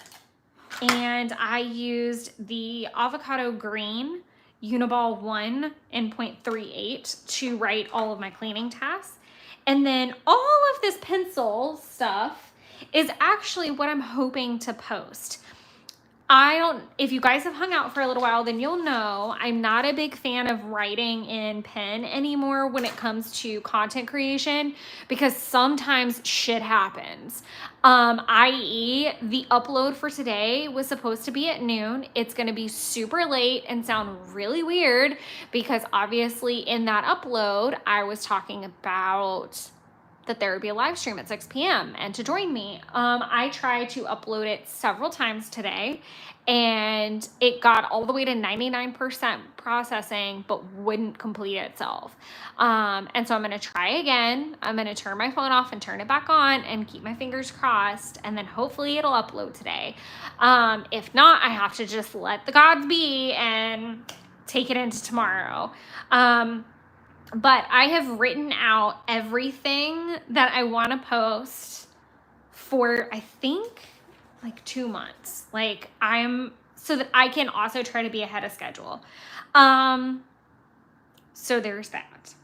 And I used the Avocado Green Uniball 1 in 0.38 to write all of my cleaning tasks. And then all of this pencil stuff is actually what I'm hoping to post. If you guys have hung out for a little while, then you'll know I'm not a big fan of writing in pen anymore when it comes to content creation, because sometimes shit happens. I.e. the upload for today was supposed to be at noon. It's going to be super late and sound really weird because obviously in that upload, I was talking about that there would be a live stream at 6 p.m. and to join me. I tried to upload it several times today and it got all the way to 99% processing, but wouldn't complete itself. And so I'm gonna try again. I'm gonna turn my phone off and turn it back on and keep my fingers crossed, and then hopefully it'll upload today. If not, I have to just let the gods be and take it into tomorrow. But I have written out everything that I want to post for, I think, like 2 months. So that I can also try to be ahead of schedule. So there's that.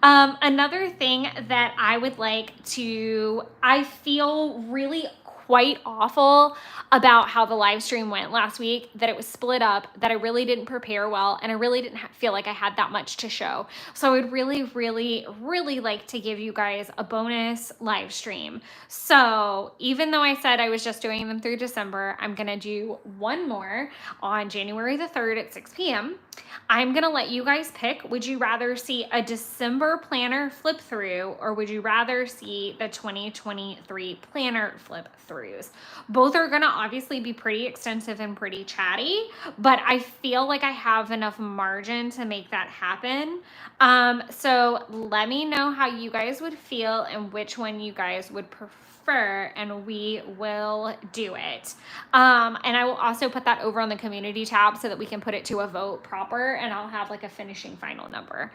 Another thing that I would like to, I feel really quite awful about how the live stream went last week, that it was split up, that I really didn't prepare well, and I really didn't feel like I had that much to show. So I would really, really, really like to give you guys a bonus live stream. So even though I said I was just doing them through December, I'm going to do one more on January the 3rd at 6 p.m. I'm going to let you guys pick. Would you rather see a December planner flip through, or would you rather see the 2023 planner flip throughs? Both are going to obviously be pretty extensive and pretty chatty, but I feel like I have enough margin to make that happen. So let me know how you guys would feel and which one you guys would prefer, and we will do it. And I will also put that over on the community tab so that we can put it to a vote proper, and I'll have like a finishing final number.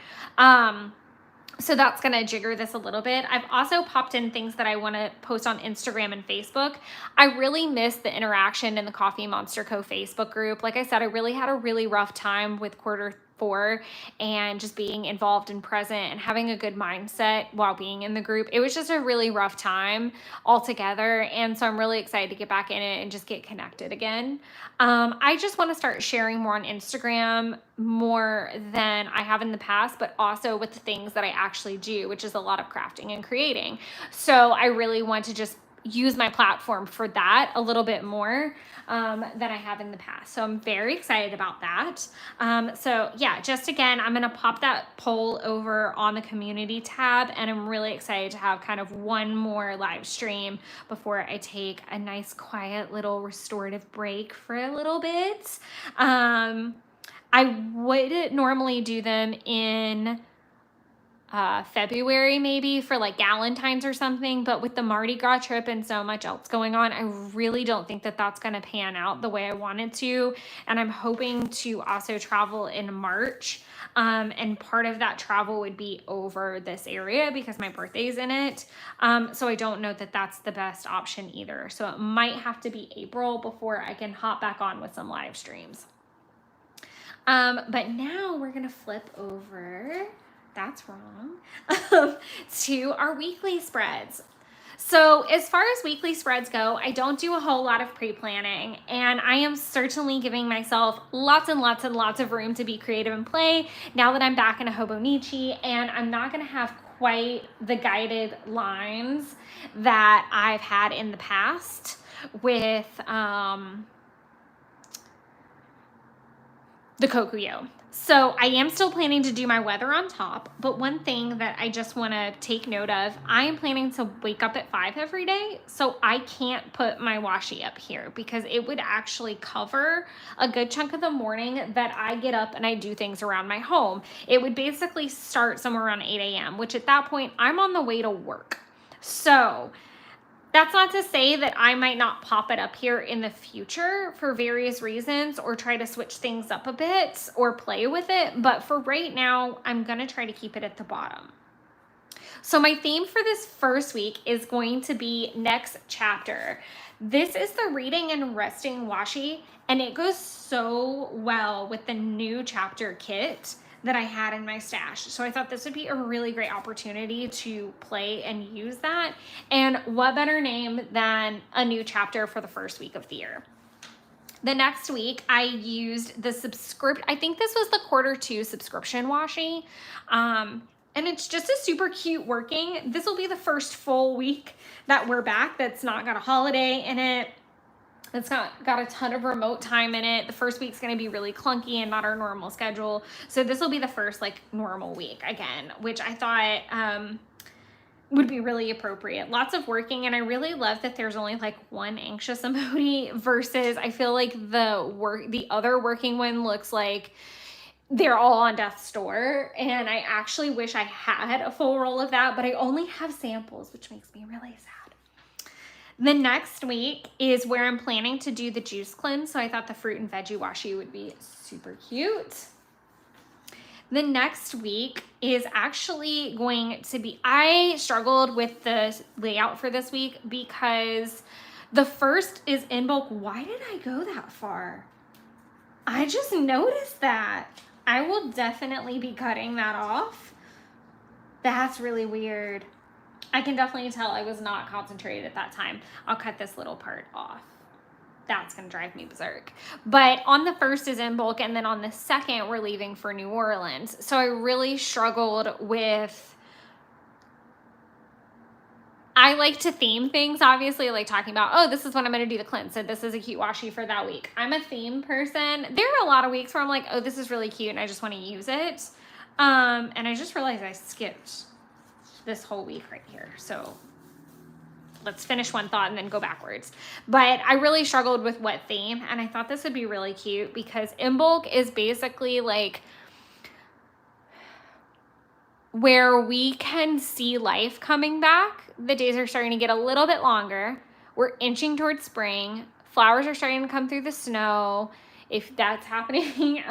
So that's going to jigger this a little bit. I've also popped in things that I want to post on Instagram and Facebook. I really miss the interaction in the Coffee Monster Co. Facebook group. Like I said, I really had a really rough time with quarter before, and just being involved and present and having a good mindset while being in the group. It was just a really rough time altogether. And so I'm really excited to get back in it and just get connected again. I just want to start sharing more on Instagram more than I have in the past, but also with the things that I actually do, which is a lot of crafting and creating. So I really want to just use my platform for that a little bit more than I have in the past. So I'm very excited about that. So yeah, just again, I'm going to pop that poll over on the community tab, and I'm really excited to have kind of one more live stream before I take a nice quiet little restorative break for a little bit. I would normally do them in February maybe for like Galentine's or something, but with the Mardi Gras trip and so much else going on, I really don't think that that's going to pan out the way I wanted to. And I'm hoping to also travel in March. And part of that travel would be over this area because my birthday's in it. So I don't know that that's the best option either. So it might have to be April before I can hop back on with some live streams. But now we're going to flip over, that's wrong, to our weekly spreads. So as far as weekly spreads go, I don't do a whole lot of pre-planning, and I am certainly giving myself lots and lots and lots of room to be creative and play now that I'm back in a Hobonichi, and I'm not going to have quite the guided lines that I've had in the past with the Kokuyo. So I am still planning to do my weather on top, but one thing that I just want to take note of, I am planning to wake up at 5 every day, so I can't put my washi up here because it would actually cover a good chunk of the morning that I get up and I do things around my home. It would basically start somewhere around 8 a.m., which at that point I'm on the way to work. So that's not to say that I might not pop it up here in the future for various reasons or try to switch things up a bit or play with it. But for right now, I'm going to try to keep it at the bottom. So my theme for this first week is going to be next chapter. This is the reading and resting washi, and it goes so well with the new chapter kit that I had in my stash. So I thought this would be a really great opportunity to play and use that. And what better name than a new chapter for the first week of the year. The next week I used the I think this was the Q2 subscription washi. And it's just a super cute working. This will be the first full week that we're back that's not got a holiday in it. It's got a ton of remote time in it. The first week's going to be really clunky and not our normal schedule. So this will be the first like normal week again, which I thought would be really appropriate. Lots of working, and I really love that there's only like one anxious emoji versus I feel like the other working one looks like they're all on death's door, and I actually wish I had a full roll of that, but I only have samples, which makes me really sad. The next week is where I'm planning to do the juice cleanse, so I thought the fruit and veggie washi would be super cute. The next week is actually going to be, I struggled with the layout for this week because the first is in bulk. Why did I go that far? I just noticed that. I will definitely be cutting that off. That's really weird. I can definitely tell I was not concentrated at that time. I'll cut this little part off. That's going to drive me berserk. But on the first is in bulk, and then on the second, we're leaving for New Orleans. So I really struggled with, I like to theme things, obviously, like talking about, oh, this is when I'm going to do the cleanse, so this is a cute washi for that week. I'm a theme person. There are a lot of weeks where I'm like, oh, this is really cute, and I just want to use it. And I just realized I skipped this whole week right here. So let's finish one thought and then go backwards. But I really struggled with what theme, and I thought this would be really cute because in bulk is basically like where we can see life coming back. The days are starting to get a little bit longer. We're inching towards spring. Flowers are starting to come through the snow. If that's happening,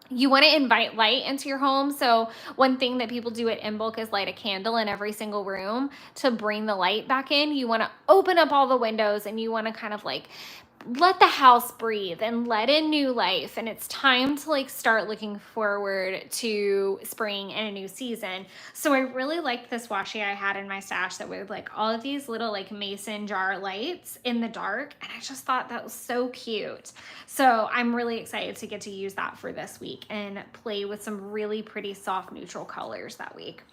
you want to invite light into your home. So one thing that people do at in bulk is light a candle in every single room to bring the light back in. You want to open up all the windows, and you want to kind of like let the house breathe and let in new life, and it's time to like start looking forward to spring and a new season. So I really liked this washi I had in my stash that with like all of these little like mason jar lights in the dark, and I just thought that was so cute. So I'm really excited to get to use that for this week and play with some really pretty soft neutral colors that week.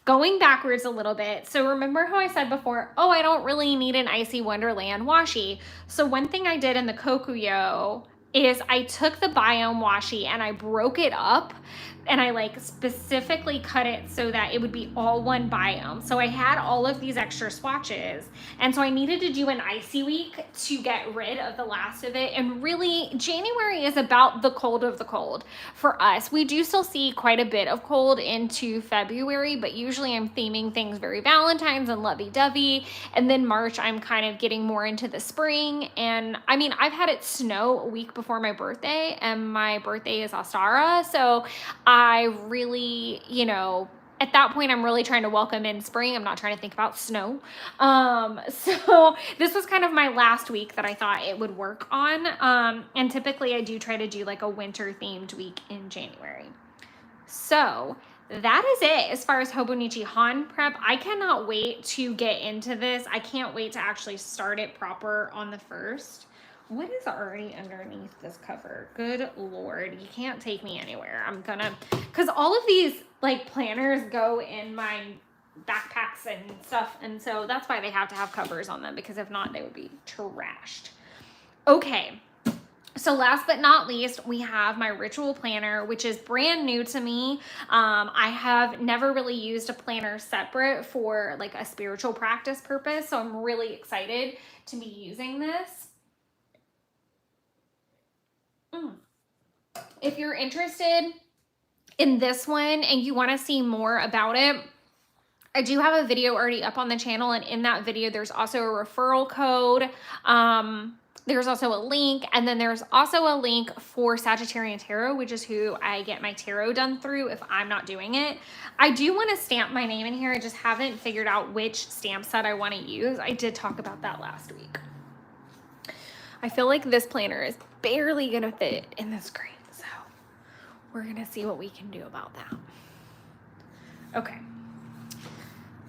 Going backwards a little bit, so remember how I said before, oh, I don't really need an Icy Wonderland washi. So one thing I did in the Kokuyo is I took the Biome washi and I broke it up, and I like specifically cut it so that it would be all one biome. So I had all of these extra swatches, and so I needed to do an icy week to get rid of the last of it. And really, January is about the cold of the cold for us. We do still see quite a bit of cold into February, but usually I'm theming things very Valentine's and lovey-dovey. And then March, I'm kind of getting more into the spring. And I mean, I've had it snow a week before my birthday, and my birthday is Ostara. So I really, you know, at that point, I'm really trying to welcome in spring. I'm not trying to think about snow. So this was kind of my last week that I thought it would work on. And typically I do try to do like a winter themed week in January. So that is it as far as Hobonichi Han prep. I cannot wait to get into this. I can't wait to actually start it proper on the 1st. What is already underneath this cover? Good Lord, you can't take me anywhere. I'm gonna, because all of these like planners go in my backpacks and stuff, and so that's why they have to have covers on them, because if not, they would be trashed. Okay, so last but not least, we have my ritual planner, which is brand new to me. I have never really used a planner separate for like a spiritual practice purpose, so I'm really excited to be using this. If you're interested in this one and you want to see more about it, I do have a video already up on the channel, and in that video there's also a referral code. There's also a link, and then there's also a link for Sagittarian Tarot, which is who I get my tarot done through if I'm not doing it. I do want to stamp my name in here. I just haven't figured out which stamp set I want to use. I did talk about that last week. I feel like this planner is barely gonna fit in the screen, so we're gonna see what we can do about that. Okay,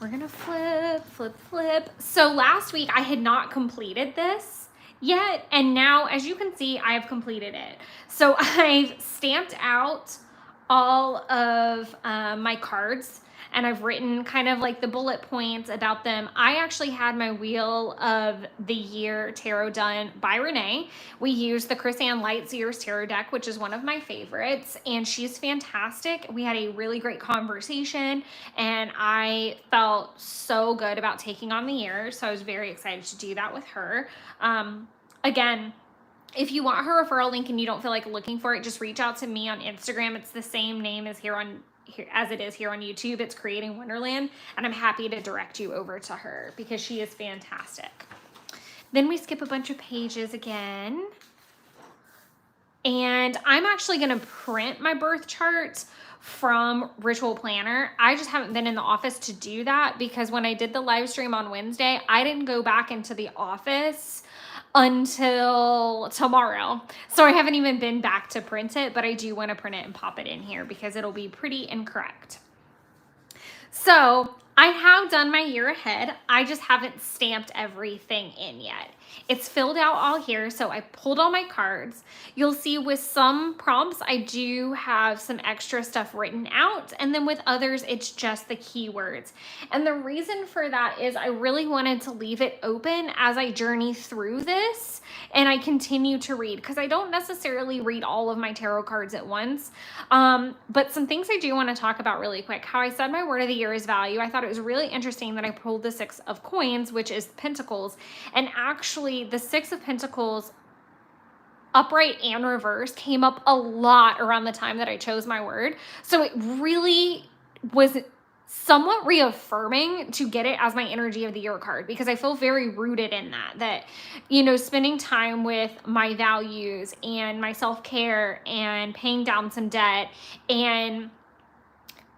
we're gonna flip. So last week I had not completed this yet, and now as you can see, I have completed it. So I've stamped out all of my cards, and I've written kind of like the bullet points about them. I actually had my Wheel of the Year tarot done by Renee. We used the Chris-Anne Lightseers tarot deck, which is one of my favorites, and she's fantastic. We had a really great conversation, and I felt so good about taking on the year, so I was very excited to do that with her. Again, if you want her referral link and you don't feel like looking for it, just reach out to me on Instagram. It's the same name as as it is here on YouTube. It's Creating Wonderland, and I'm happy to direct you over to her because she is fantastic. Then we skip a bunch of pages again, and I'm actually going to print my birth chart from Ritual Planner. I just haven't been in the office to do that because when I did the live stream on Wednesday, I didn't go back into the office until tomorrow. So I haven't even been back to print it, but I do want to print it and pop it in here because it'll be pretty incorrect. So I have done my year ahead. I just haven't stamped everything in yet. It's filled out all here, so I pulled all my cards. You'll see with some prompts, I do have some extra stuff written out, and then with others, it's just the keywords. And the reason for that is I really wanted to leave it open as I journey through this and I continue to read, because I don't necessarily read all of my tarot cards at once. But some things I do want to talk about really quick. How I said my word of the year is value. I thought it was really interesting that I pulled the 6 of Coins, which is Pentacles, and actually the 6 of Pentacles upright and reverse came up a lot around the time that I chose my word. So it really was somewhat reaffirming to get it as my energy of the year card, because I feel very rooted in that, you know, spending time with my values and my self-care and paying down some debt and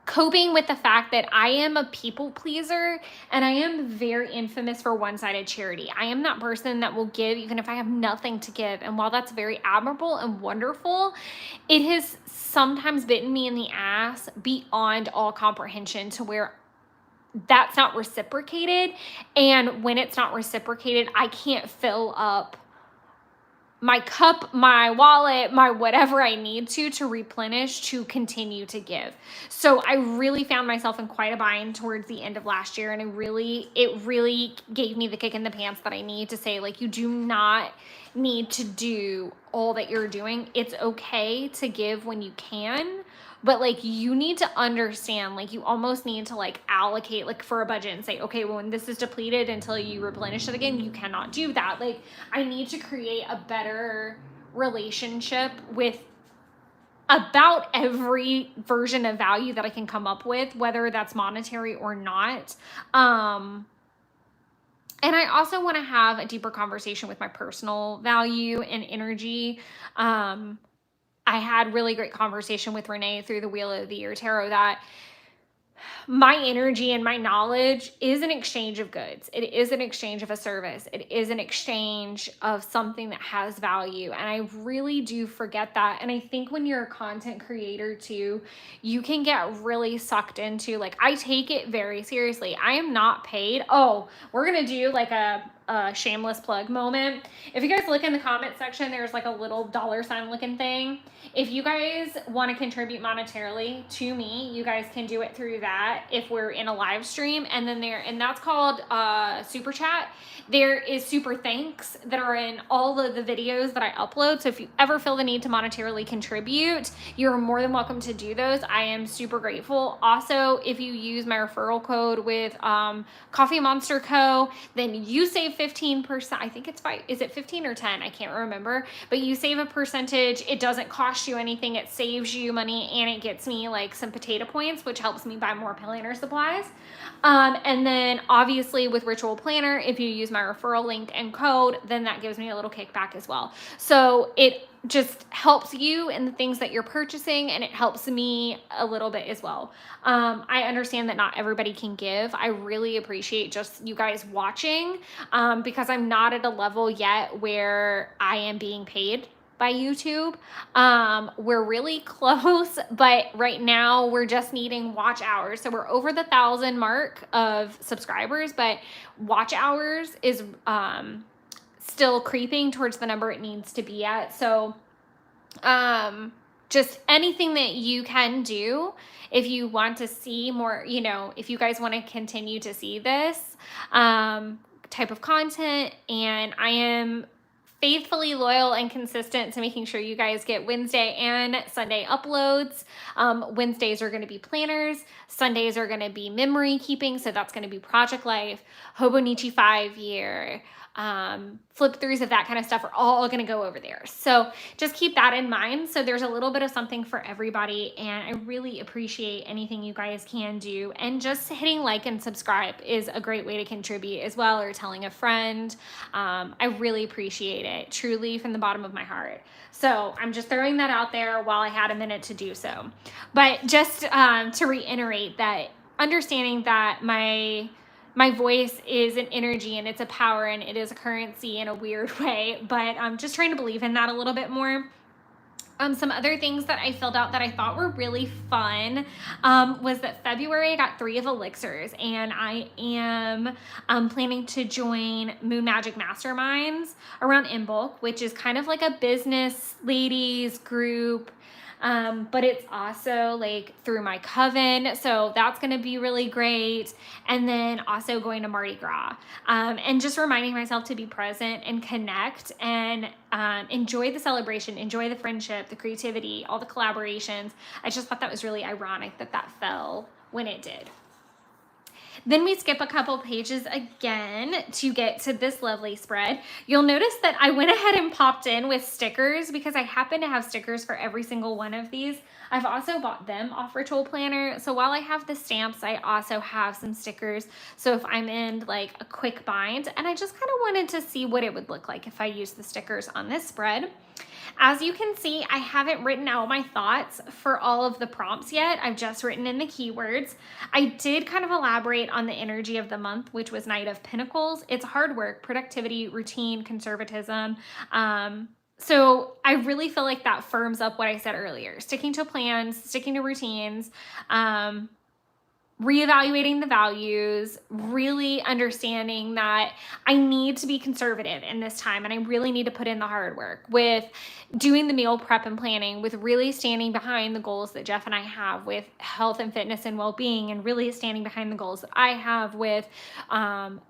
coping with the fact that I am a people pleaser and I am very infamous for one-sided charity. I am that person that will give even if I have nothing to give. And while that's very admirable and wonderful, it has sometimes bitten me in the ass beyond all comprehension to where that's not reciprocated. And when it's not reciprocated, I can't fill up my cup, my wallet, my whatever I need to replenish, to continue to give. So I really found myself in quite a bind towards the end of last year. And it really gave me the kick in the pants that I need to say, like, you do not need to do all that you're doing. It's okay to give when you can, but like, you need to understand, like, you almost need to like allocate like for a budget and say, okay, well, when this is depleted until you replenish it again, you cannot do that. Like, I need to create a better relationship with about every version of value that I can come up with, whether that's monetary or not. And I also want to have a deeper conversation with my personal value and energy. I had really great conversation with Renee through the Wheel of the Year Tarot that my energy and my knowledge is an exchange of goods. It is an exchange of a service. It is an exchange of something that has value. And I really do forget that. And I think when you're a content creator too, you can get really sucked into, like, I take it very seriously. I am not paid. Oh, we're going to do like a shameless plug moment. If you guys look in the comment section, there's like a little $ looking thing. If you guys want to contribute monetarily to me, you guys can do it through that if we're in a live stream. And then and that's called super chat. There is super thanks that are in all of the videos that I upload. So if you ever feel the need to monetarily contribute, you're more than welcome to do those. I am super grateful. Also, if you use my referral code with Coffee Monster Co., then you save 15%. I think it's is it 15 or 10? I can't remember, but you save a percentage. It doesn't cost you anything. It saves you money, and it gets me like some potato points, which helps me buy more planner supplies. And then obviously with Ritual Planner, if you use my referral link and code, then that gives me a little kickback as well. So it just helps you in the things that you're purchasing, and it helps me a little bit as well. I understand that not everybody can give. I really appreciate just you guys watching, because I'm not at a level yet where I am being paid by YouTube. We're really close, but right now we're just needing watch hours. So we're over the 1,000 mark of subscribers, but watch hours is still creeping towards the number it needs to be at. So just anything that you can do if you want to see more, if you guys want to continue to see this type of content. And I am faithfully loyal and consistent to making sure you guys get Wednesday and Sunday uploads. Wednesdays are going to be planners. Sundays are going to be memory keeping. So that's going to be Project Life, Hobonichi 5-year, flip throughs of that kind of stuff are all going to go over there. So just keep that in mind. So there's a little bit of something for everybody, and I really appreciate anything you guys can do. And just hitting like and subscribe is a great way to contribute as well, or telling a friend. I really appreciate it, truly, from the bottom of my heart. So I'm just throwing that out there while I had a minute to do so. But just to reiterate that, understanding that my voice is an energy, and it's a power, and it is a currency in a weird way, but I'm just trying to believe in that a little bit more. Some other things that I filled out that I thought were really fun was that February I got 3 of elixirs, and I am planning to join Moon Magic Masterminds around Imbolc, which is kind of like a business ladies group. But it's also like through my coven. So that's going to be really great. And then also going to Mardi Gras, and just reminding myself to be present and connect and, enjoy the celebration, enjoy the friendship, the creativity, all the collaborations. I just thought that was really ironic that that fell when it did. Then we skip a couple pages again to get to this lovely spread. You'll notice that I went ahead and popped in with stickers because I happen to have stickers for every single one of these. I've also bought them off Ritual Planner. So while I have the stamps, I also have some stickers. So if I'm in like a quick bind, and I just kind of wanted to see what it would look like if I use the stickers on this spread. As you can see, I haven't written out my thoughts for all of the prompts yet. I've just written in the keywords. I did kind of elaborate on the energy of the month, which was Knight of Pentacles. It's hard work, productivity, routine, conservatism. So I really feel like that firms up what I said earlier. Sticking to plans, sticking to routines, reevaluating the values, really understanding that I need to be conservative in this time and I really need to put in the hard work with doing the meal prep and planning, with really standing behind the goals that Jeff and I have with health and fitness and well-being, and really standing behind the goals that I have with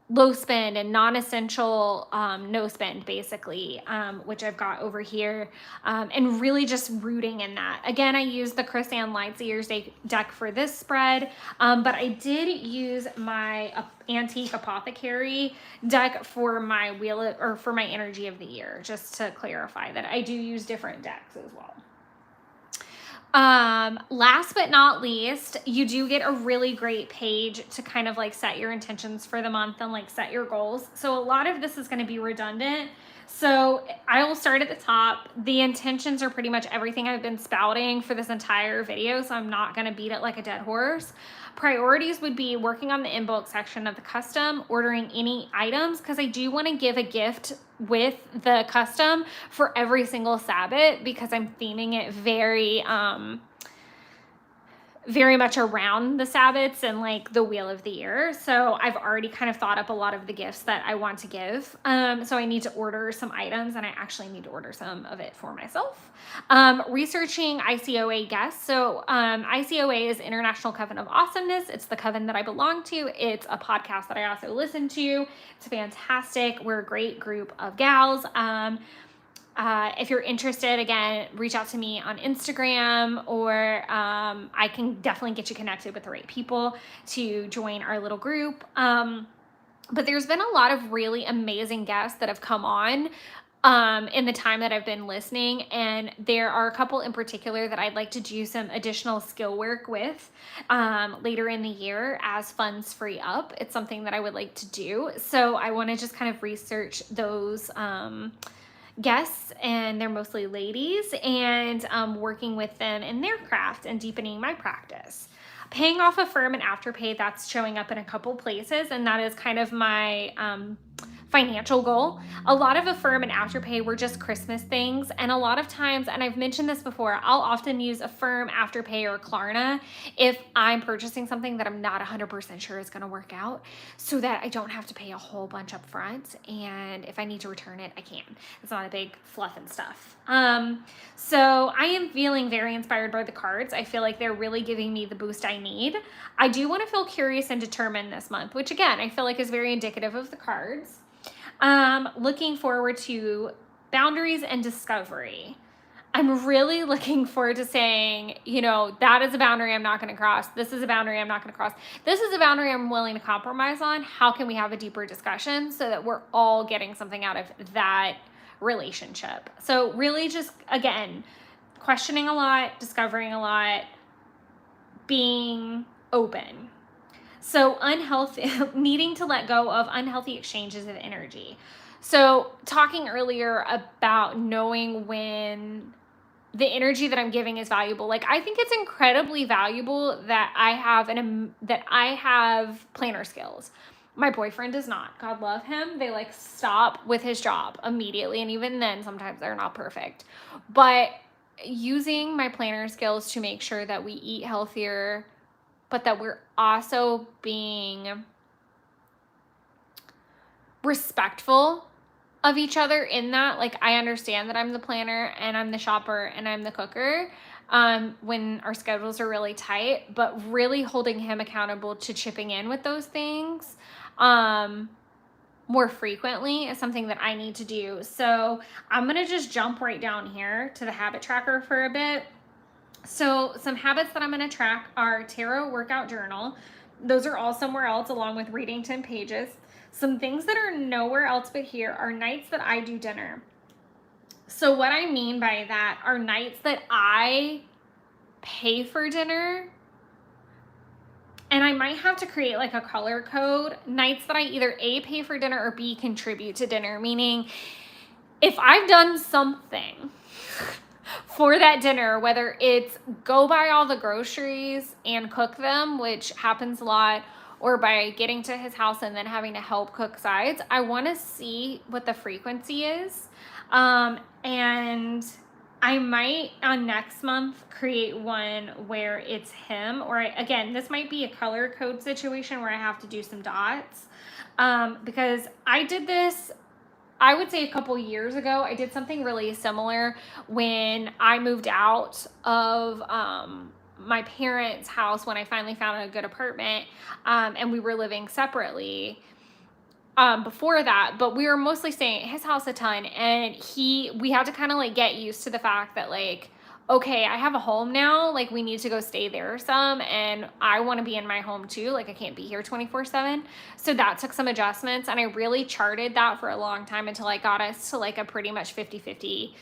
low spend and non-essential no spend, basically, which I've got over here, and really just rooting in that. Again, I used the Chris Ann Lightseers deck for this spread, but I did use my Antique Apothecary deck for my for my energy of the year, just to clarify that I do use different decks as well. Last but not least, you do get a really great page to kind of like set your intentions for the month and like set your goals. So a lot of this is going to be redundant. So I will start at the top. The intentions are pretty much everything I've been spouting for this entire video, so I'm not going to beat it like a dead horse. Priorities would be working on the in-bulk section of the custom, ordering any items, because I do want to give a gift with the custom for every single Sabbath, because I'm theming it very much around the Sabbaths and like the wheel of the year. So I've already kind of thought up a lot of the gifts that I want to give. So I need to order some items, and I actually need to order some of it for myself. Researching ICOA guests. So ICOA is International Coven of Awesomeness. It's the coven that I belong to. It's a podcast that I also listen to. It's fantastic. We're a great group of gals. If you're interested, again, reach out to me on Instagram, or I can definitely get you connected with the right people to join our little group. But there's been a lot of really amazing guests that have come on in the time that I've been listening, and there are a couple in particular that I'd like to do some additional skill work with later in the year as funds free up. It's something that I would like to do. So I want to just kind of research those guests, and they're mostly ladies, and working with them in their craft and deepening my practice. Paying off Affirm and Afterpay, that's showing up in a couple places, and that is kind of my financial goal. A lot of Affirm and Afterpay were just Christmas things, and a lot of times, and I've mentioned this before, I'll often use Affirm, Afterpay, or Klarna if I'm purchasing something that I'm not 100% sure is going to work out, so that I don't have to pay a whole bunch up front, and if I need to return it, I can. It's not a big fluff and stuff. So I am feeling very inspired by the cards. I feel like they're really giving me the boost I need. I do want to feel curious and determined this month, which again, I feel like is very indicative of the cards. Looking forward to boundaries and discovery. I'm really looking forward to saying, you know, that is a boundary I'm not going to cross. This is a boundary I'm not going to cross. This is a boundary I'm willing to compromise on. How can we have a deeper discussion so that we're all getting something out of that relationship? So really just, again, questioning a lot, discovering a lot, being open. So unhealthy, needing to let go of unhealthy exchanges of energy. So talking earlier about knowing when the energy that I'm giving is valuable. Like, I think it's incredibly valuable that I have planner skills. My boyfriend does not. God love him. They like stop with his job immediately. And even then, sometimes they're not perfect. But using my planner skills to make sure that we eat healthier, but that we're also being respectful of each other in that. Like, I understand that I'm the planner and I'm the shopper and I'm the cooker when our schedules are really tight, but really holding him accountable to chipping in with those things more frequently is something that I need to do. So I'm going to just jump right down here to the habit tracker for a bit. So some habits that I'm going to track are tarot workout journal. Those are all somewhere else along with reading 10 pages. Some things that are nowhere else but here are nights that I do dinner. So what I mean by that are nights that I pay for dinner, and I might have to create like a color code. Nights that I either A, pay for dinner, or B, contribute to dinner. Meaning if I've done something for that dinner, whether it's go buy all the groceries and cook them, which happens a lot, or by getting to his house and then having to help cook sides. I want to see what the frequency is. And I might on next month create one where it's him, or again, this might be a color code situation where I have to do some dots. Because I did this, I would say a couple years ago. I did something really similar when I moved out of my parents' house when I finally found a good apartment, and we were living separately before that, but we were mostly staying at his house a ton, and we had to kind of like get used to the fact that like, okay, I have a home now, like we need to go stay there some, and I want to be in my home too, like I can't be here 24/7. So that took some adjustments, and I really charted that for a long time until I got us to like a pretty much 50/50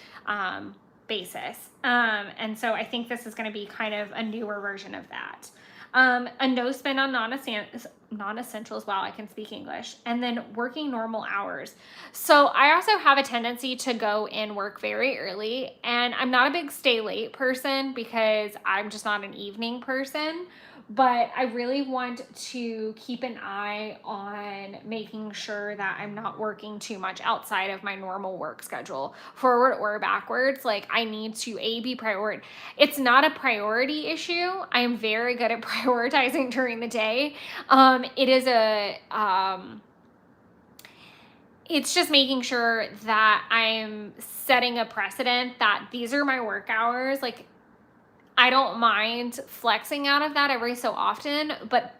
basis. And so I think this is going to be kind of a newer version of that. A no spend on non-essentials. Wow, I can speak English. And then working normal hours. So I also have a tendency to go and work very early, and I'm not a big stay late person because I'm just not an evening person. But I really want to keep an eye on making sure that I'm not working too much outside of my normal work schedule, forward or backwards. Like I need to be priority. It's not a priority issue. I am very good at prioritizing during the day. It is it's just making sure that I'm setting a precedent that these are my work hours. Like I don't mind flexing out of that every so often, but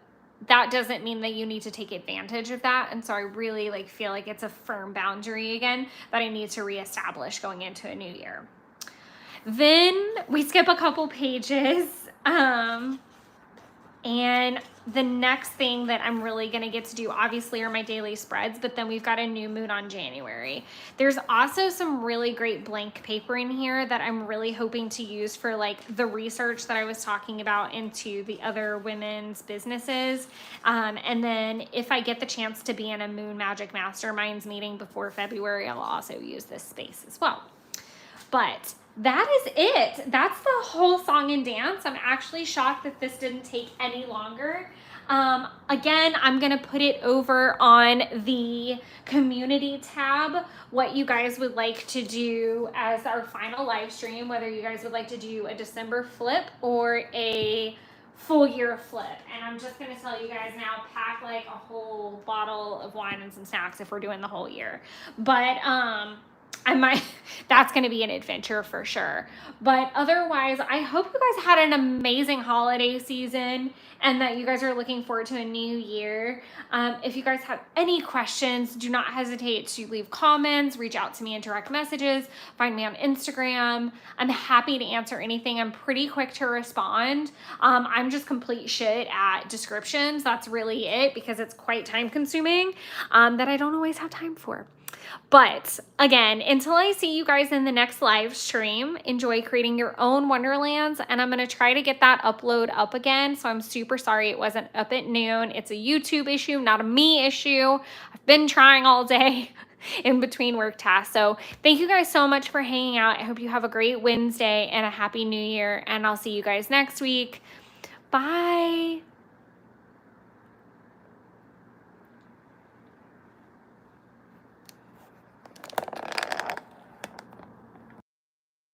that doesn't mean that you need to take advantage of that. And so I really like feel like it's a firm boundary again that I need to reestablish going into a new year. Then we skip a couple pages. And the next thing that I'm really going to get to do obviously are my daily spreads, but then we've got a new moon on January. There's also some really great blank paper in here that I'm really hoping to use for like the research that I was talking about into the other women's businesses. And then if I get the chance to be in a Moon Magic Masterminds meeting before February, I'll also use this space as well. But that is it. That's the whole song and dance. I'm actually shocked that this didn't take any longer. Again, I'm going to put it over on the community tab, what you guys would like to do as our final live stream, whether you guys would like to do a December flip or a full year flip. And I'm just going to tell you guys now, pack like a whole bottle of wine and some snacks if we're doing the whole year. But, that's going to be an adventure for sure. But otherwise, I hope you guys had an amazing holiday season and that you guys are looking forward to a new year. If you guys have any questions, do not hesitate to leave comments, reach out to me in direct messages, find me on Instagram. I'm happy to answer anything. I'm pretty quick to respond. I'm just complete shit at descriptions. That's really it because it's quite time consuming that I don't always have time for. But again, until I see you guys in the next live stream, enjoy creating your own Wonderlands. And I'm going to try to get that upload up again. So I'm super sorry it wasn't up at noon. It's a YouTube issue, not a me issue. I've been trying all day in between work tasks. So thank you guys so much for hanging out. I hope you have a great Wednesday and a happy new year. And I'll see you guys next week. Bye.